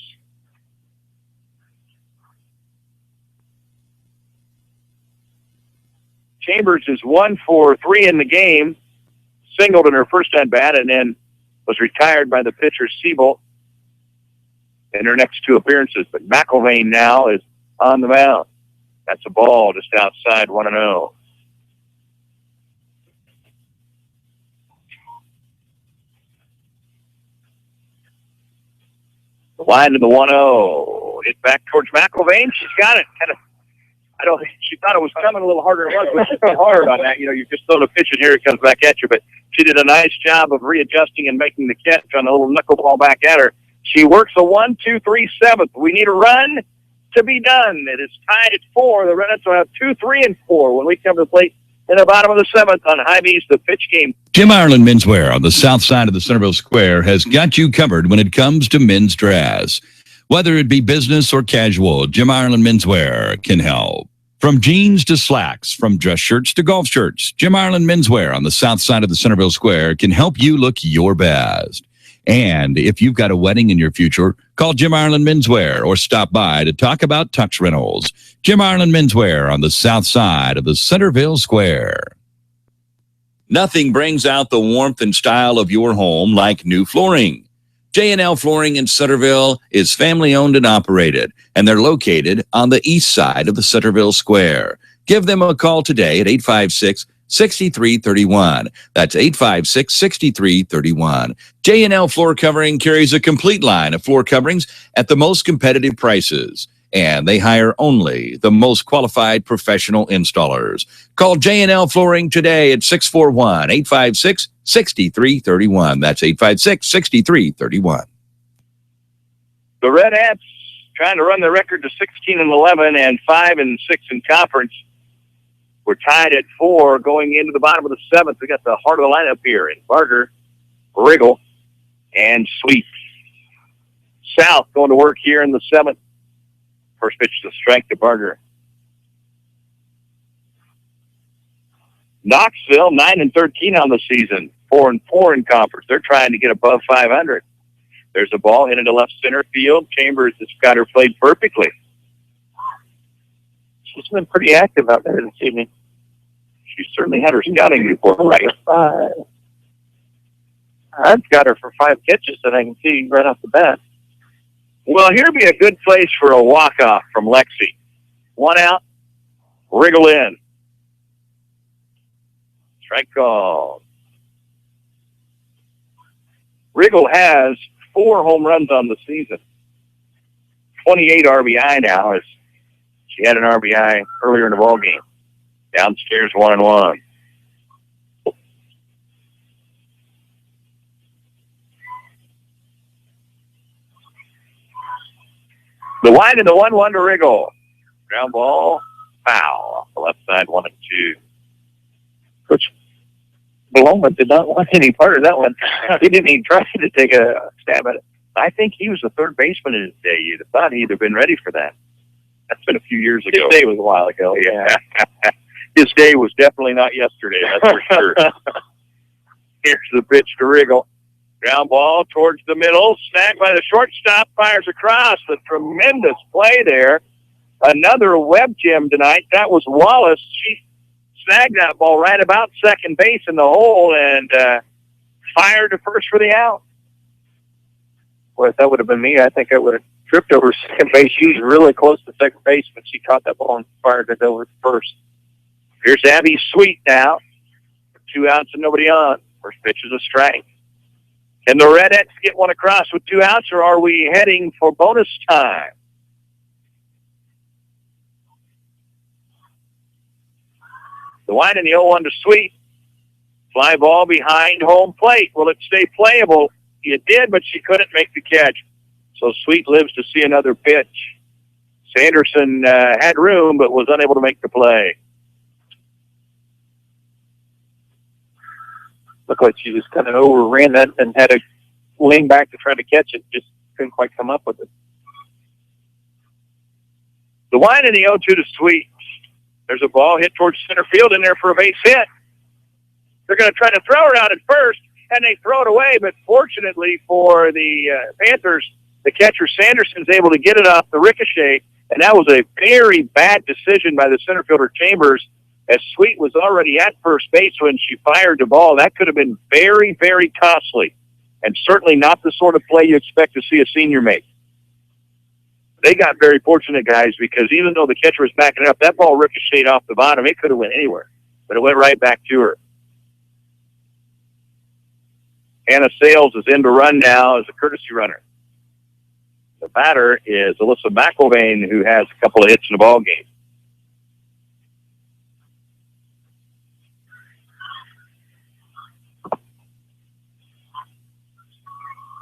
Chambers is 1 for 3 in the game. Singled in her first at bat, and then was retired by the pitcher Siebel in her next 2 appearances. But McIlvain now is on the mound. That's a ball just outside 1-0. The line to the 1-0. Hit back towards McIlvain. She's got it. She thought it was coming a little harder than it was, but she's hard on that. You just throw the pitch and here it comes back at you. But she did a nice job of readjusting and making the catch on a little knuckleball back at her. She works a 1-2-3 7th. We need a run to be done. It is tied at 4. The Redettes will have 2, 3, and 4 when we come to the plate in the bottom of the 7th on Hy-Vee's The Pitch Game. Jim Ireland Menswear on the south side of the Centerville Square has got you covered when it comes to men's dress. Whether it be business or casual, Jim Ireland Menswear can help. From jeans to slacks, from dress shirts to golf shirts, Jim Ireland Menswear on the south side of the Centerville Square can help you look your best. And if you've got a wedding in your future, call Jim Ireland Menswear or stop by to talk about tux rentals. Jim Ireland Menswear on the south side of the Centerville Square. Nothing brings out the warmth and style of your home like new flooring. J&L Flooring in Centerville is family-owned and operated, and they're located on the east side of the Centerville Square. Give them a call today at 856-6331. That's 856-6331. J&L Floor Covering carries a complete line of floor coverings at the most competitive prices, and they hire only the most qualified professional installers. Call J&L Flooring today at 641-856-6331. That's 856-6331. The Redettes trying to run the record to 16-11 and 5-6 in conference. We're tied at 4 going into the bottom of the 7th. We got the heart of the lineup here in Barger, Riggle, and Sweet. South going to work here in the 7th. First pitch to strike to Barger. Knoxville 9-13 on the season, 4-4 in conference. They're trying to get above 500. There's a ball hit into left center field. Chambers has got her played perfectly. She's been pretty active out there this evening. She certainly had her scouting report right. I've got her for 5 catches that I can see right off the bat. Well, here'd be a good place for a walk-off from Lexi. 1 out, Riggle in. Strike call. Riggle has 4 home runs on the season. 28 RBI now. As she had an RBI earlier in the ball game. Downstairs 1-1. The wide and the 1-1 to Riggle. Ground ball, foul off the left side, 1-2. Coach Paloma did not want any part of that one. He didn't even try to take a stab at it. I think he was the third baseman in his day. You'd have thought he'd have been ready for that. That's been a few years ago. His day was a while ago. Yeah. His day was definitely not yesterday, that's for sure. Here's the pitch to Riggle. Ground ball towards the middle, snagged by the shortstop, fires across. A tremendous play there. Another web gem tonight. That was Wallace. She snagged that ball right about second base in the hole and fired to first for the out. Well, if that would have been me, I think I would have tripped over second base. She was really close to second base when she caught that ball and fired it over to first. Here's Abby Sweet now. 2 outs and nobody on. First pitch is a strike. Can the Redettes get one across with 2 outs, or are we heading for bonus time? The wide and the 0-1 to Sweet. Fly ball behind home plate. Will it stay playable? It did, but she couldn't make the catch. So Sweet lives to see another pitch. Sanderson had room, but was unable to make the play. Looked like she just kind of overran that and had to lean back to try to catch it. Just couldn't quite come up with it. The wide and the 0-2 to Sweet. There's a ball hit towards center field in there for a base hit. They're going to try to throw her out at first, and they throw it away. But fortunately for the Panthers, the catcher Sanderson's able to get it off the ricochet, and that was a very bad decision by the center fielder Chambers, as Sweet was already at first base when she fired the ball. That could have been very, very costly, and certainly not the sort of play you expect to see a senior make. they got very fortunate, guys, because even though the catcher was backing up, that ball ricocheted off the bottom. It could have went anywhere, but it went right back to her. Hannah Sales is in to run now as a courtesy runner. The batter is Alyssa McElvain, who has a couple of hits in the ball game.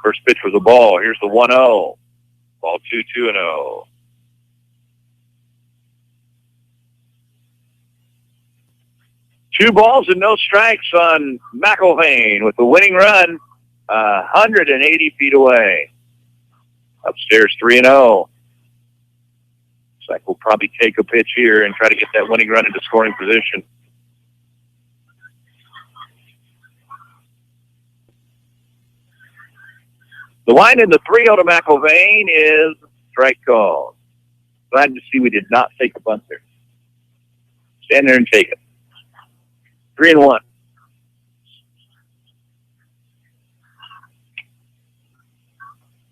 First pitch was a ball. Here's the 1-0. Ball 2-2-0. Two balls and no strikes on McElvain with the winning run 180 feet away. Upstairs 3-0. Looks like we'll probably take a pitch here and try to get that winning run into scoring position. The line in the 3-0 to McElvain is strike call. Glad to see we did not take a bunt there. Stand there and take it. 3-1.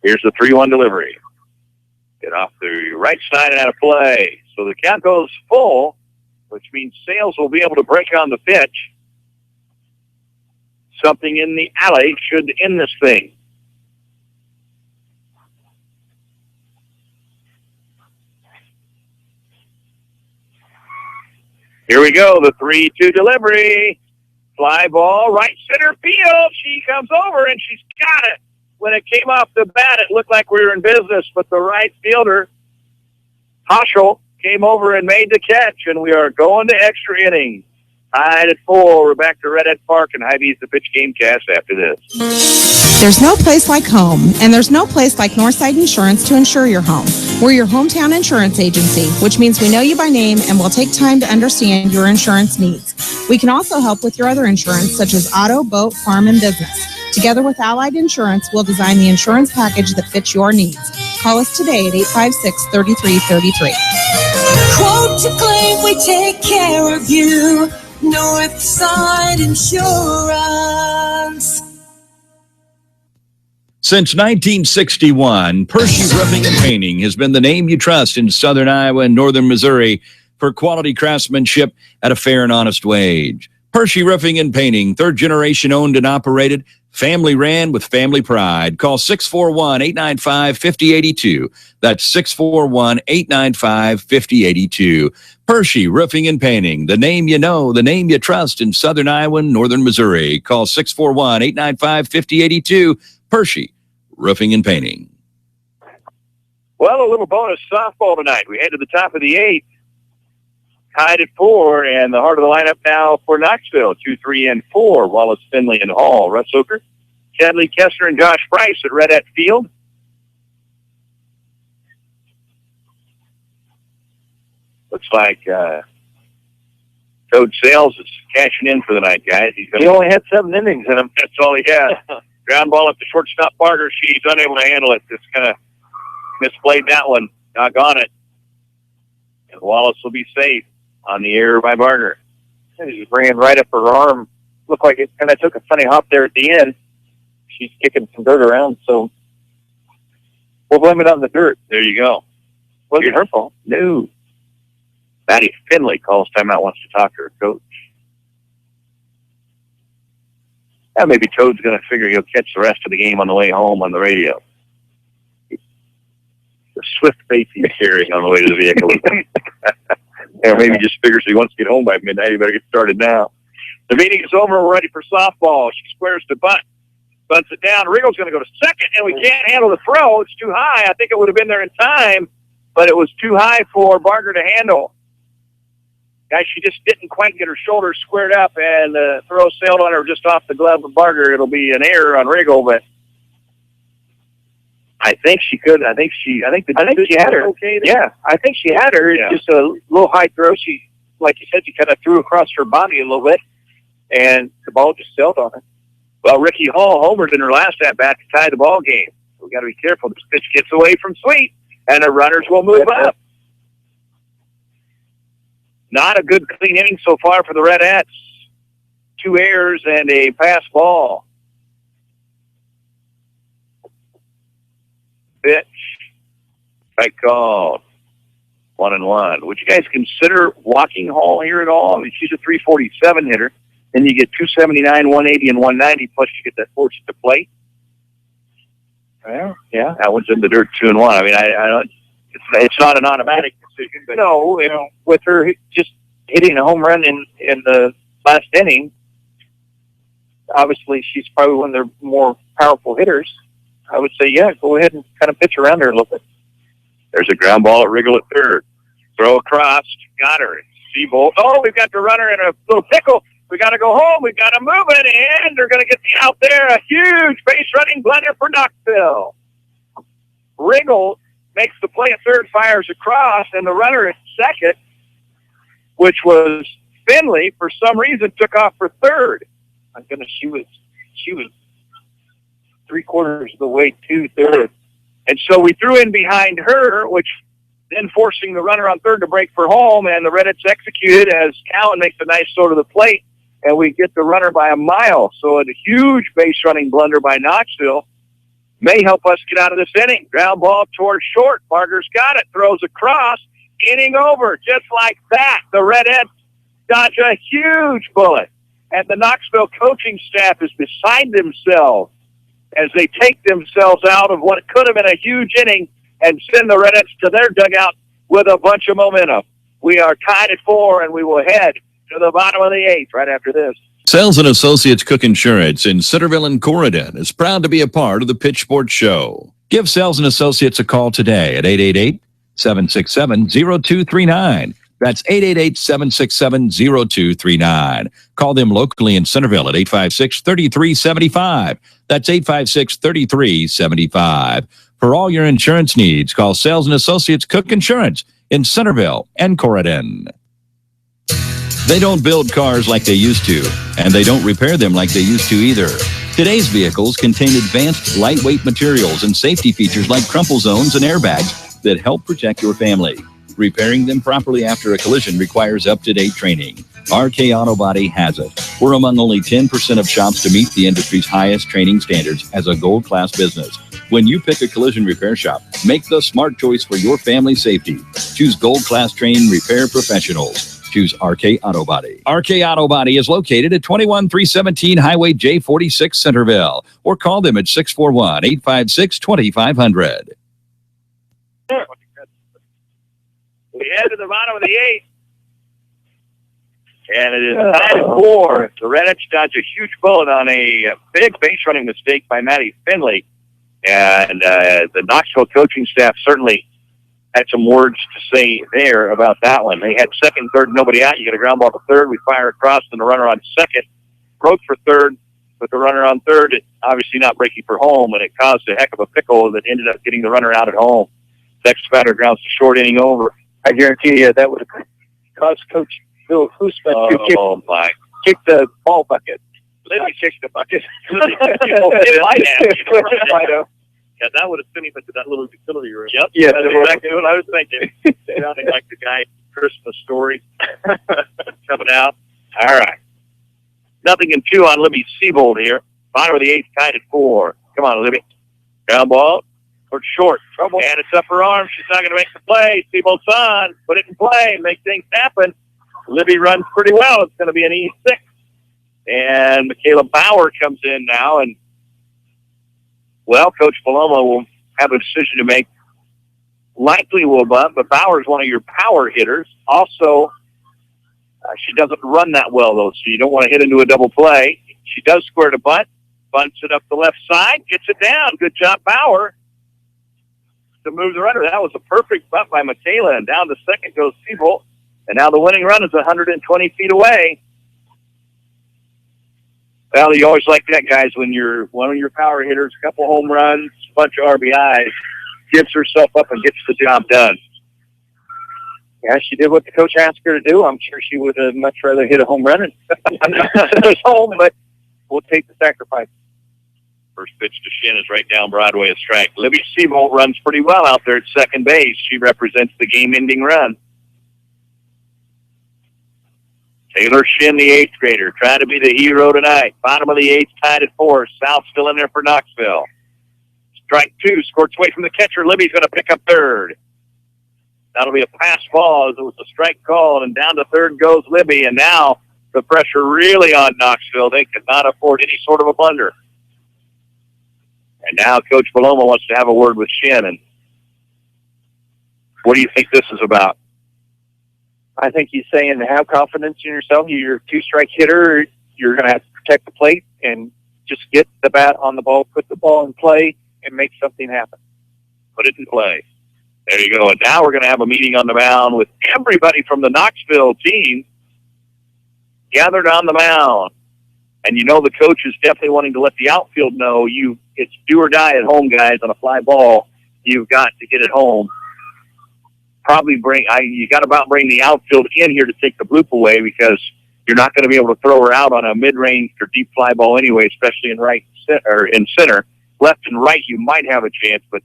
Here's the 3-1 delivery. Get off the right side and out of play. So the count goes full, which means Sales will be able to break on the pitch. Something in the alley should end this thing. Here we go, the 3-2 delivery. Fly ball, right center field. She comes over and she's got it. When it came off the bat, it looked like we were in business, but the right fielder, Hoschel, came over and made the catch, and we are going to extra innings. Tied at 4. We're back to Redette Park, and Hy-Vee's the pitch game cast after this. There's no place like home, and there's no place like Northside Insurance to insure your home. We're your hometown insurance agency, which means we know you by name and will take time to understand your insurance needs. We can also help with your other insurance, such as auto, boat, farm, and business. Together with Allied Insurance, we'll design the insurance package that fits your needs. Call us today at 856-3333. Quote to claim, we take care of you. Northside Insurance. Since 1961, Pershey Roofing and Painting has been the name you trust in southern Iowa and northern Missouri for quality craftsmanship at a fair and honest wage. Pershey Roofing and Painting, third generation owned and operated, family ran with family pride. Call 641-895-5082. That's 641-895-5082. Pershey Roofing and Painting, the name you know, the name you trust in southern Iowa and northern Missouri. Call 641-895-5082. Pershey Roofing and Painting. Well, a little bonus softball tonight. We head to the top of the 8th. Tied at 4, and the heart of the lineup now for Knoxville, 2, 3, and 4. Wallace, Finley, and Hall. Russ Ocker, Chadley, Koestner, and Josh Price at Redette Field. Looks like Coach Sales is cashing in for the night, guys. He only had 7 innings in him. That's all he had. Ground ball up to shortstop Barger. She's unable to handle it. Just kind of misplayed that one. Doggone it. And Wallace will be safe on the error by Barger. He just ran right up her arm. Looked like it kind of took a funny hop there at the end. She's kicking some dirt around, so we'll blame it on the dirt. There you go. Wasn't her fault. No. Maddie Finley calls timeout, wants to talk to her coach. Yeah, maybe Toad's going to figure he'll catch the rest of the game on the way home on the radio. The swift pace he's carrying on the way to the vehicle. Or maybe just figures he wants to get home by midnight. He better get started now. The meeting is over. We're ready for softball. She squares to bunt. Bunts it down. Riggle's going to go to second, and we can't handle the throw. It's too high. I think it would have been there in time, but it was too high for Barger to handle. Guys, she just didn't quite get her shoulders squared up, and the throw sailed on her just off the glove of Barger. It'll be an error on Riggle, but I think she could. I think she had her. Okay, yeah, I think she had her. It's just a little high throw. She, like you said, she kind of threw across her body a little bit, and the ball just sailed on her. Well, Ricky Hall homered in her last at-bat to tie the ball game. We got to be careful. This pitch gets away from Sweet, and the runners will move up. Not a good clean inning so far for the Redettes. 2 errors and a pass ball. Pitch Strike called. 1-1. Would you guys consider walking Hall here at all? I mean, she's a 347 hitter. Then you get 279, 180, and 190, plus you get that force to plate. Well, yeah. That one's in the dirt 2-1. I mean, I don't. It's not an automatic decision, but No, with her just hitting a home run in the last inning, obviously she's probably one of their more powerful hitters. I would say, yeah, go ahead and kind of pitch around her a little bit. there's a ground ball at Riggle at third. Throw across. Got her. Seabolt. Oh, we've got the runner in a little pickle. We got to go home. We got to move it, and they're going to get out there. A huge base running blunder for Knoxville. Riggle makes the play at third, fires across, and the runner at second, which was Finley, for some reason took off for third. My goodness, she was 3/4 of the way to third. And so we threw in behind her, which then forcing the runner on third to break for home, and the Redettes executed as Cowan makes a nice throw to the plate, and we get the runner by a mile. So a huge base running blunder by Knoxville may help us get out of this inning. Ground ball towards short. Barger's got it. Throws across. Inning over. Just like that, the Redettes dodge a huge bullet. And the Knoxville coaching staff is beside themselves as they take themselves out of what could have been a huge inning and send the Redettes to their dugout with a bunch of momentum. We are tied at 4, and we will head to the bottom of the 8th right after this. Sales and Associates Cook Insurance in Centerville and Corydon is proud to be a part of the Pitch Sports Show. Give Sales and Associates a call today at 888-767-0239. That's 888-767-0239. Call them locally in Centerville at 856-3375. That's 856-3375. For all your insurance needs, call Sales and Associates Cook Insurance in Centerville and Corydon. They don't build cars like they used to, and they don't repair them like they used to either. Today's vehicles contain advanced lightweight materials and safety features like crumple zones and airbags that help protect your family. Repairing them properly after a collision requires up-to-date training. RK Auto Body has it. We're among only 10% of shops to meet the industry's highest training standards as a gold-class business. When you pick a collision repair shop, make the smart choice for your family's safety. Choose gold-class trained repair professionals. Choose RK Auto Body. RK Auto Body is located at 21317 Highway J46 Centerville, or call them at 641-856-2500. We head to the bottom of the 8th. And it is 9-4. The Redettes dodge a huge bullet on a big base running mistake by Maddie Finley. And the Knoxville coaching staff certainly had some words to say there about that one. They had second, third, nobody out. You get a ground ball to third. We fire across, and the runner on second broke for third, but the runner on third, obviously not breaking for home, and it caused a heck of a pickle that ended up getting the runner out at home. Next batter grounds to short, inning over. I guarantee you that would have caused Coach Bill Koestner to kick the ball bucket. Libby kicked the bucket. Yeah, that would have sent him into that little utility room. Yep. Yeah, that's exactly what I was thinking. Sounding like the guy Christmas Story coming out. All right. 0-2 on Libby Seabold here. Bottom of the 8th, tied at 4. Come on, Libby. Ground ball towards short. Trouble. And it's up her arm. She's not going to make the play. Seabold's on. Put it in play. Make things happen. Libby runs pretty well. It's going to be an E6. And Michaela Bauer comes in now, and well, Coach Paloma will have a decision to make. Likely will bunt, but Bauer's one of your power hitters. Also, she doesn't run that well, though, so you don't want to hit into a double play. She does square to bunt, bunts it up the left side, gets it down. Good job, Bauer, to move the runner. That was a perfect bunt by Michaela, and down to second goes Seabolt. And now the winning run is 120 feet away. Well, you always like that, guys, when you're one of your power hitters, a couple home runs, a bunch of RBIs, gives herself up and gets the job done. Yeah, she did what the coach asked her to do. I'm sure she would have much rather hit a home run and was home, but we'll take the sacrifice. First pitch to Shin is right down Broadway, a strike. Libby Seabolt runs pretty well out there at second base. She represents the game-ending run. Taylor Shin, the 8th grader, trying to be the hero tonight. Bottom of the 8th, tied at 4. South still in there for Knoxville. Strike 2, scorched away from the catcher. Libby's going to pick up third. That'll be a pass ball as it was a strike call, and down to third goes Libby, and now the pressure really on Knoxville. They could not afford any sort of a blunder. And now Coach Paloma wants to have a word with Shannon. What do you think this is about? I think he's saying have confidence in yourself. You're a two-strike hitter. You're going to have to protect the plate and just get the bat on the ball, put the ball in play, and make something happen. Put it in play. There you go. And now we're going to have a meeting on the mound with everybody from the Knoxville team gathered on the mound. And you know the coach is definitely wanting to let the outfield know it's do or die at home, guys, on a fly ball. You've got to get it home. Probably you got to about bring the outfield in here to take the bloop away, because you're not going to be able to throw her out on a mid-range or deep fly ball anyway, especially in center. Left and right, you might have a chance, but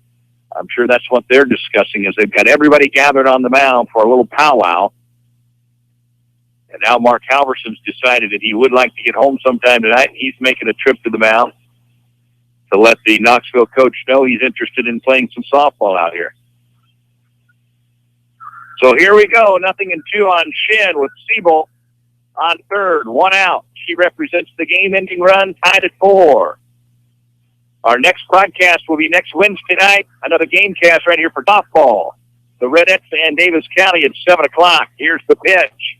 I'm sure that's what they're discussing, is they've got everybody gathered on the mound for a little powwow. And now Mark Halverson's decided that he would like to get home sometime tonight. He's making a trip to the mound to let the Knoxville coach know he's interested in playing some softball out here. So here we go, 0-2 on Shin with Siebel on third, 1 out. She represents the game-ending run, tied at 4. Our next broadcast will be next Wednesday night, another game cast right here for softball. The Redettes and Davis County at 7 o'clock. Here's the pitch.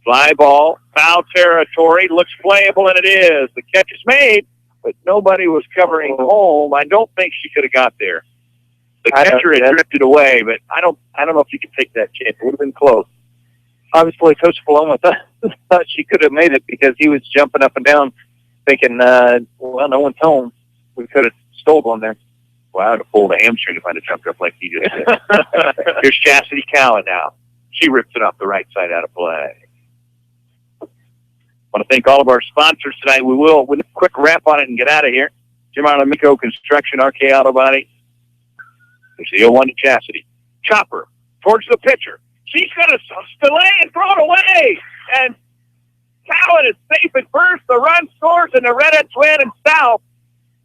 Fly ball, foul territory, looks playable, and it is. The catch is made, but nobody was covering home. I don't think she could have got there. The catcher had drifted away, but I don't know if you could take that chance. It would have been close. Obviously, Coach Paloma thought she could have made it because he was jumping up and down thinking, well, no one's home. We could have stole one there. Well, I would have pulled a hamstring if I'd have jumped up like he just did. Here's Chastity Cowan now. She rips it off the right side out of play. I want to thank all of our sponsors tonight. We will, with a quick wrap on it and get out of here. Jim Arlemico Construction, RK Auto Body. There's the 0-1 to Chastity. Chopper towards the pitcher. She's going to delay and throw it away. And Cowan is safe at first. The run scores, and the Redettes win and south.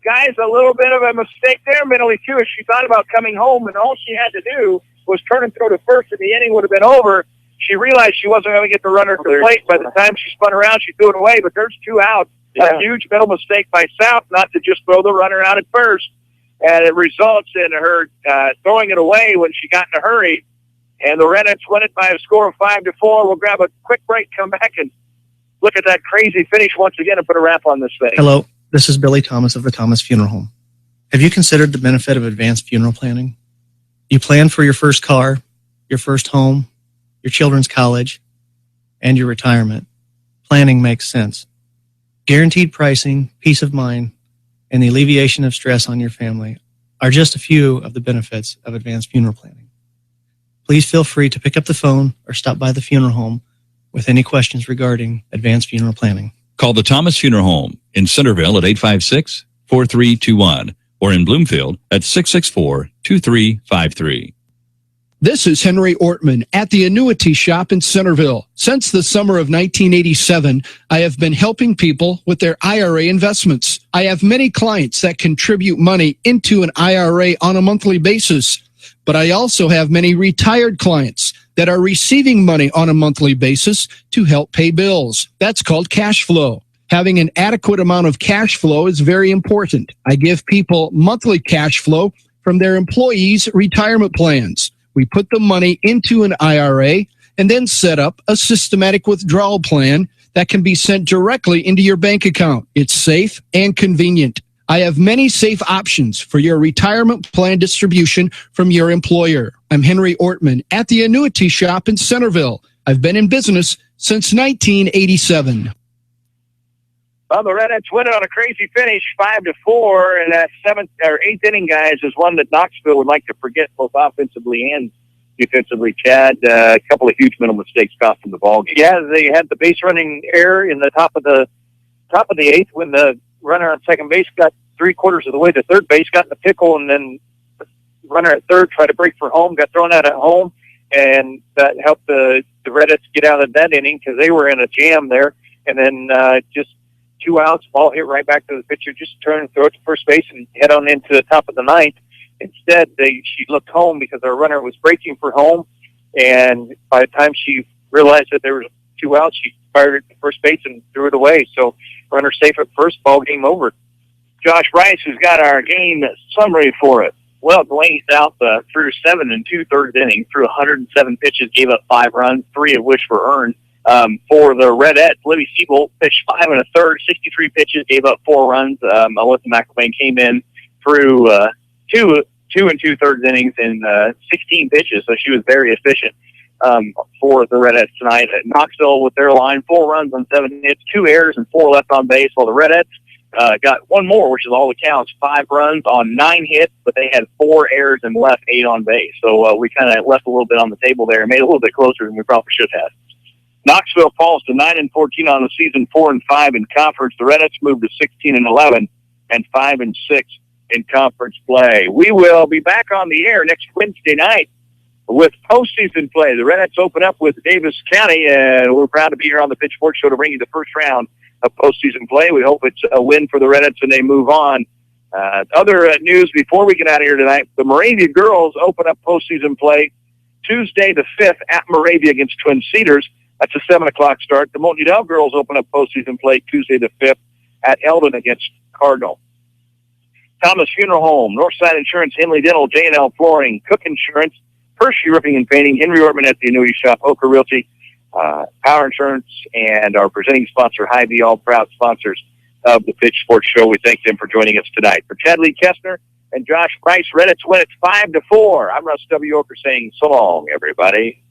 Guys, a little bit of a mistake there mentally, too, as she thought about coming home, and all she had to do was turn and throw to first, and the inning would have been over. She realized she wasn't going to get the runner to the plate. By the time she spun around, she threw it away, but there's 2 outs. A huge mental mistake by South not to just throw the runner out at first, and it results in her throwing it away when she got in a hurry, and the Redettes win it by a score of 5-4. We'll grab a quick break, come back, and look at that crazy finish once again and put a wrap on this thing. Hello, this is Billy Thomas of the Thomas Funeral Home. Have you considered the benefit of advanced funeral planning? You plan for your first car, your first home, your children's college, and your retirement. Planning makes sense. Guaranteed pricing, peace of mind, and the alleviation of stress on your family are just a few of the benefits of advanced funeral planning. Please feel free to pick up the phone or stop by the funeral home with any questions regarding advanced funeral planning. Call the Thomas Funeral Home in Centerville at 856-4321 or in Bloomfield at 664-2353. This is Henry Ortman at the Annuity Shop in Centerville. Since the summer of 1987, I have been helping people with their IRA investments. I have many clients that contribute money into an IRA on a monthly basis, but I also have many retired clients that are receiving money on a monthly basis to help pay bills. That's called cash flow. Having an adequate amount of cash flow is very important. I give people monthly cash flow from their employees' retirement plans. We put the money into an IRA and then set up a systematic withdrawal plan that can be sent directly into your bank account. It's safe and convenient. I have many safe options for your retirement plan distribution from your employer. I'm Henry Ortman at the Annuity Shop in Centerville. I've been in business since 1987. Well, the Redettes win it on a crazy finish, 5-4, and that 7th or 8th inning, guys, is one that Knoxville would like to forget both offensively and defensively. Chad, a couple of huge mental mistakes cost them the ball game. Yeah, they had the base running error in the top of the 8th when the runner on second base got 3/4 of the way to third base, got in the pickle, and then the runner at third tried to break for home, got thrown out at home, and that helped the Redettes get out of that inning because they were in a jam there. And then just 2 outs, ball hit right back to the pitcher, just turn and throw it to first base and head on into the top of the 9th. Instead, she looked home because our runner was braking for home, and by the time she realized that there were 2 outs, she fired it to first base and threw it away. So runner safe at first, ball game over. Josh Rice has got our game summary for it. Well, Delaney South threw 7 2/3 innings, threw 107 pitches, gave up 5 runs, 3 of which were earned. For the Redettes, Libby Siebold pitched 5 1/3, 63 pitches, gave up 4 runs. Alyssa McElvain came in, threw 2 2/3 innings and 16 pitches, so she was very efficient for the Redettes tonight. At Knoxville with their line, 4 runs on 7 hits, 2 errors, and 4 left on base, while the Redettes got 1 more, which is all that counts, 5 runs on 9 hits, but they had 4 errors and left 8 on base. So we kind of left a little bit on the table there and made it a little bit closer than we probably should have. Knoxville falls to 9-14 on the season, 4-5 in conference. The Redettes moved to 16-11 and 5-6 in conference play. We will be back on the air next Wednesday night with postseason play. The Redettes open up with Davis County, and we're proud to be here on the Pitchfork Show to bring you the first round of postseason play. We hope it's a win for the Redettes and they move on. Other news before we get out of here tonight, the Moravia girls open up postseason play Tuesday the 5th at Moravia against Twin Cedars. That's a 7 o'clock start. The Moulton Udall girls open up postseason play Tuesday the 5th at Eldon against Cardinal. Thomas Funeral Home, Northside Insurance, Henley Dental, J&L Flooring, Cook Insurance, Hershey Roofing and Painting, Henry Ortman at the Annuity Shop, Ocker Realty, Power Insurance, and our presenting sponsor, Hy-Vee, all proud sponsors of the Pitchfork Show. We thank them for joining us tonight. For Chad Lee Koestner and Josh Rice, Redettes win it 5-4. I'm Russ W. Ocker saying so long, everybody.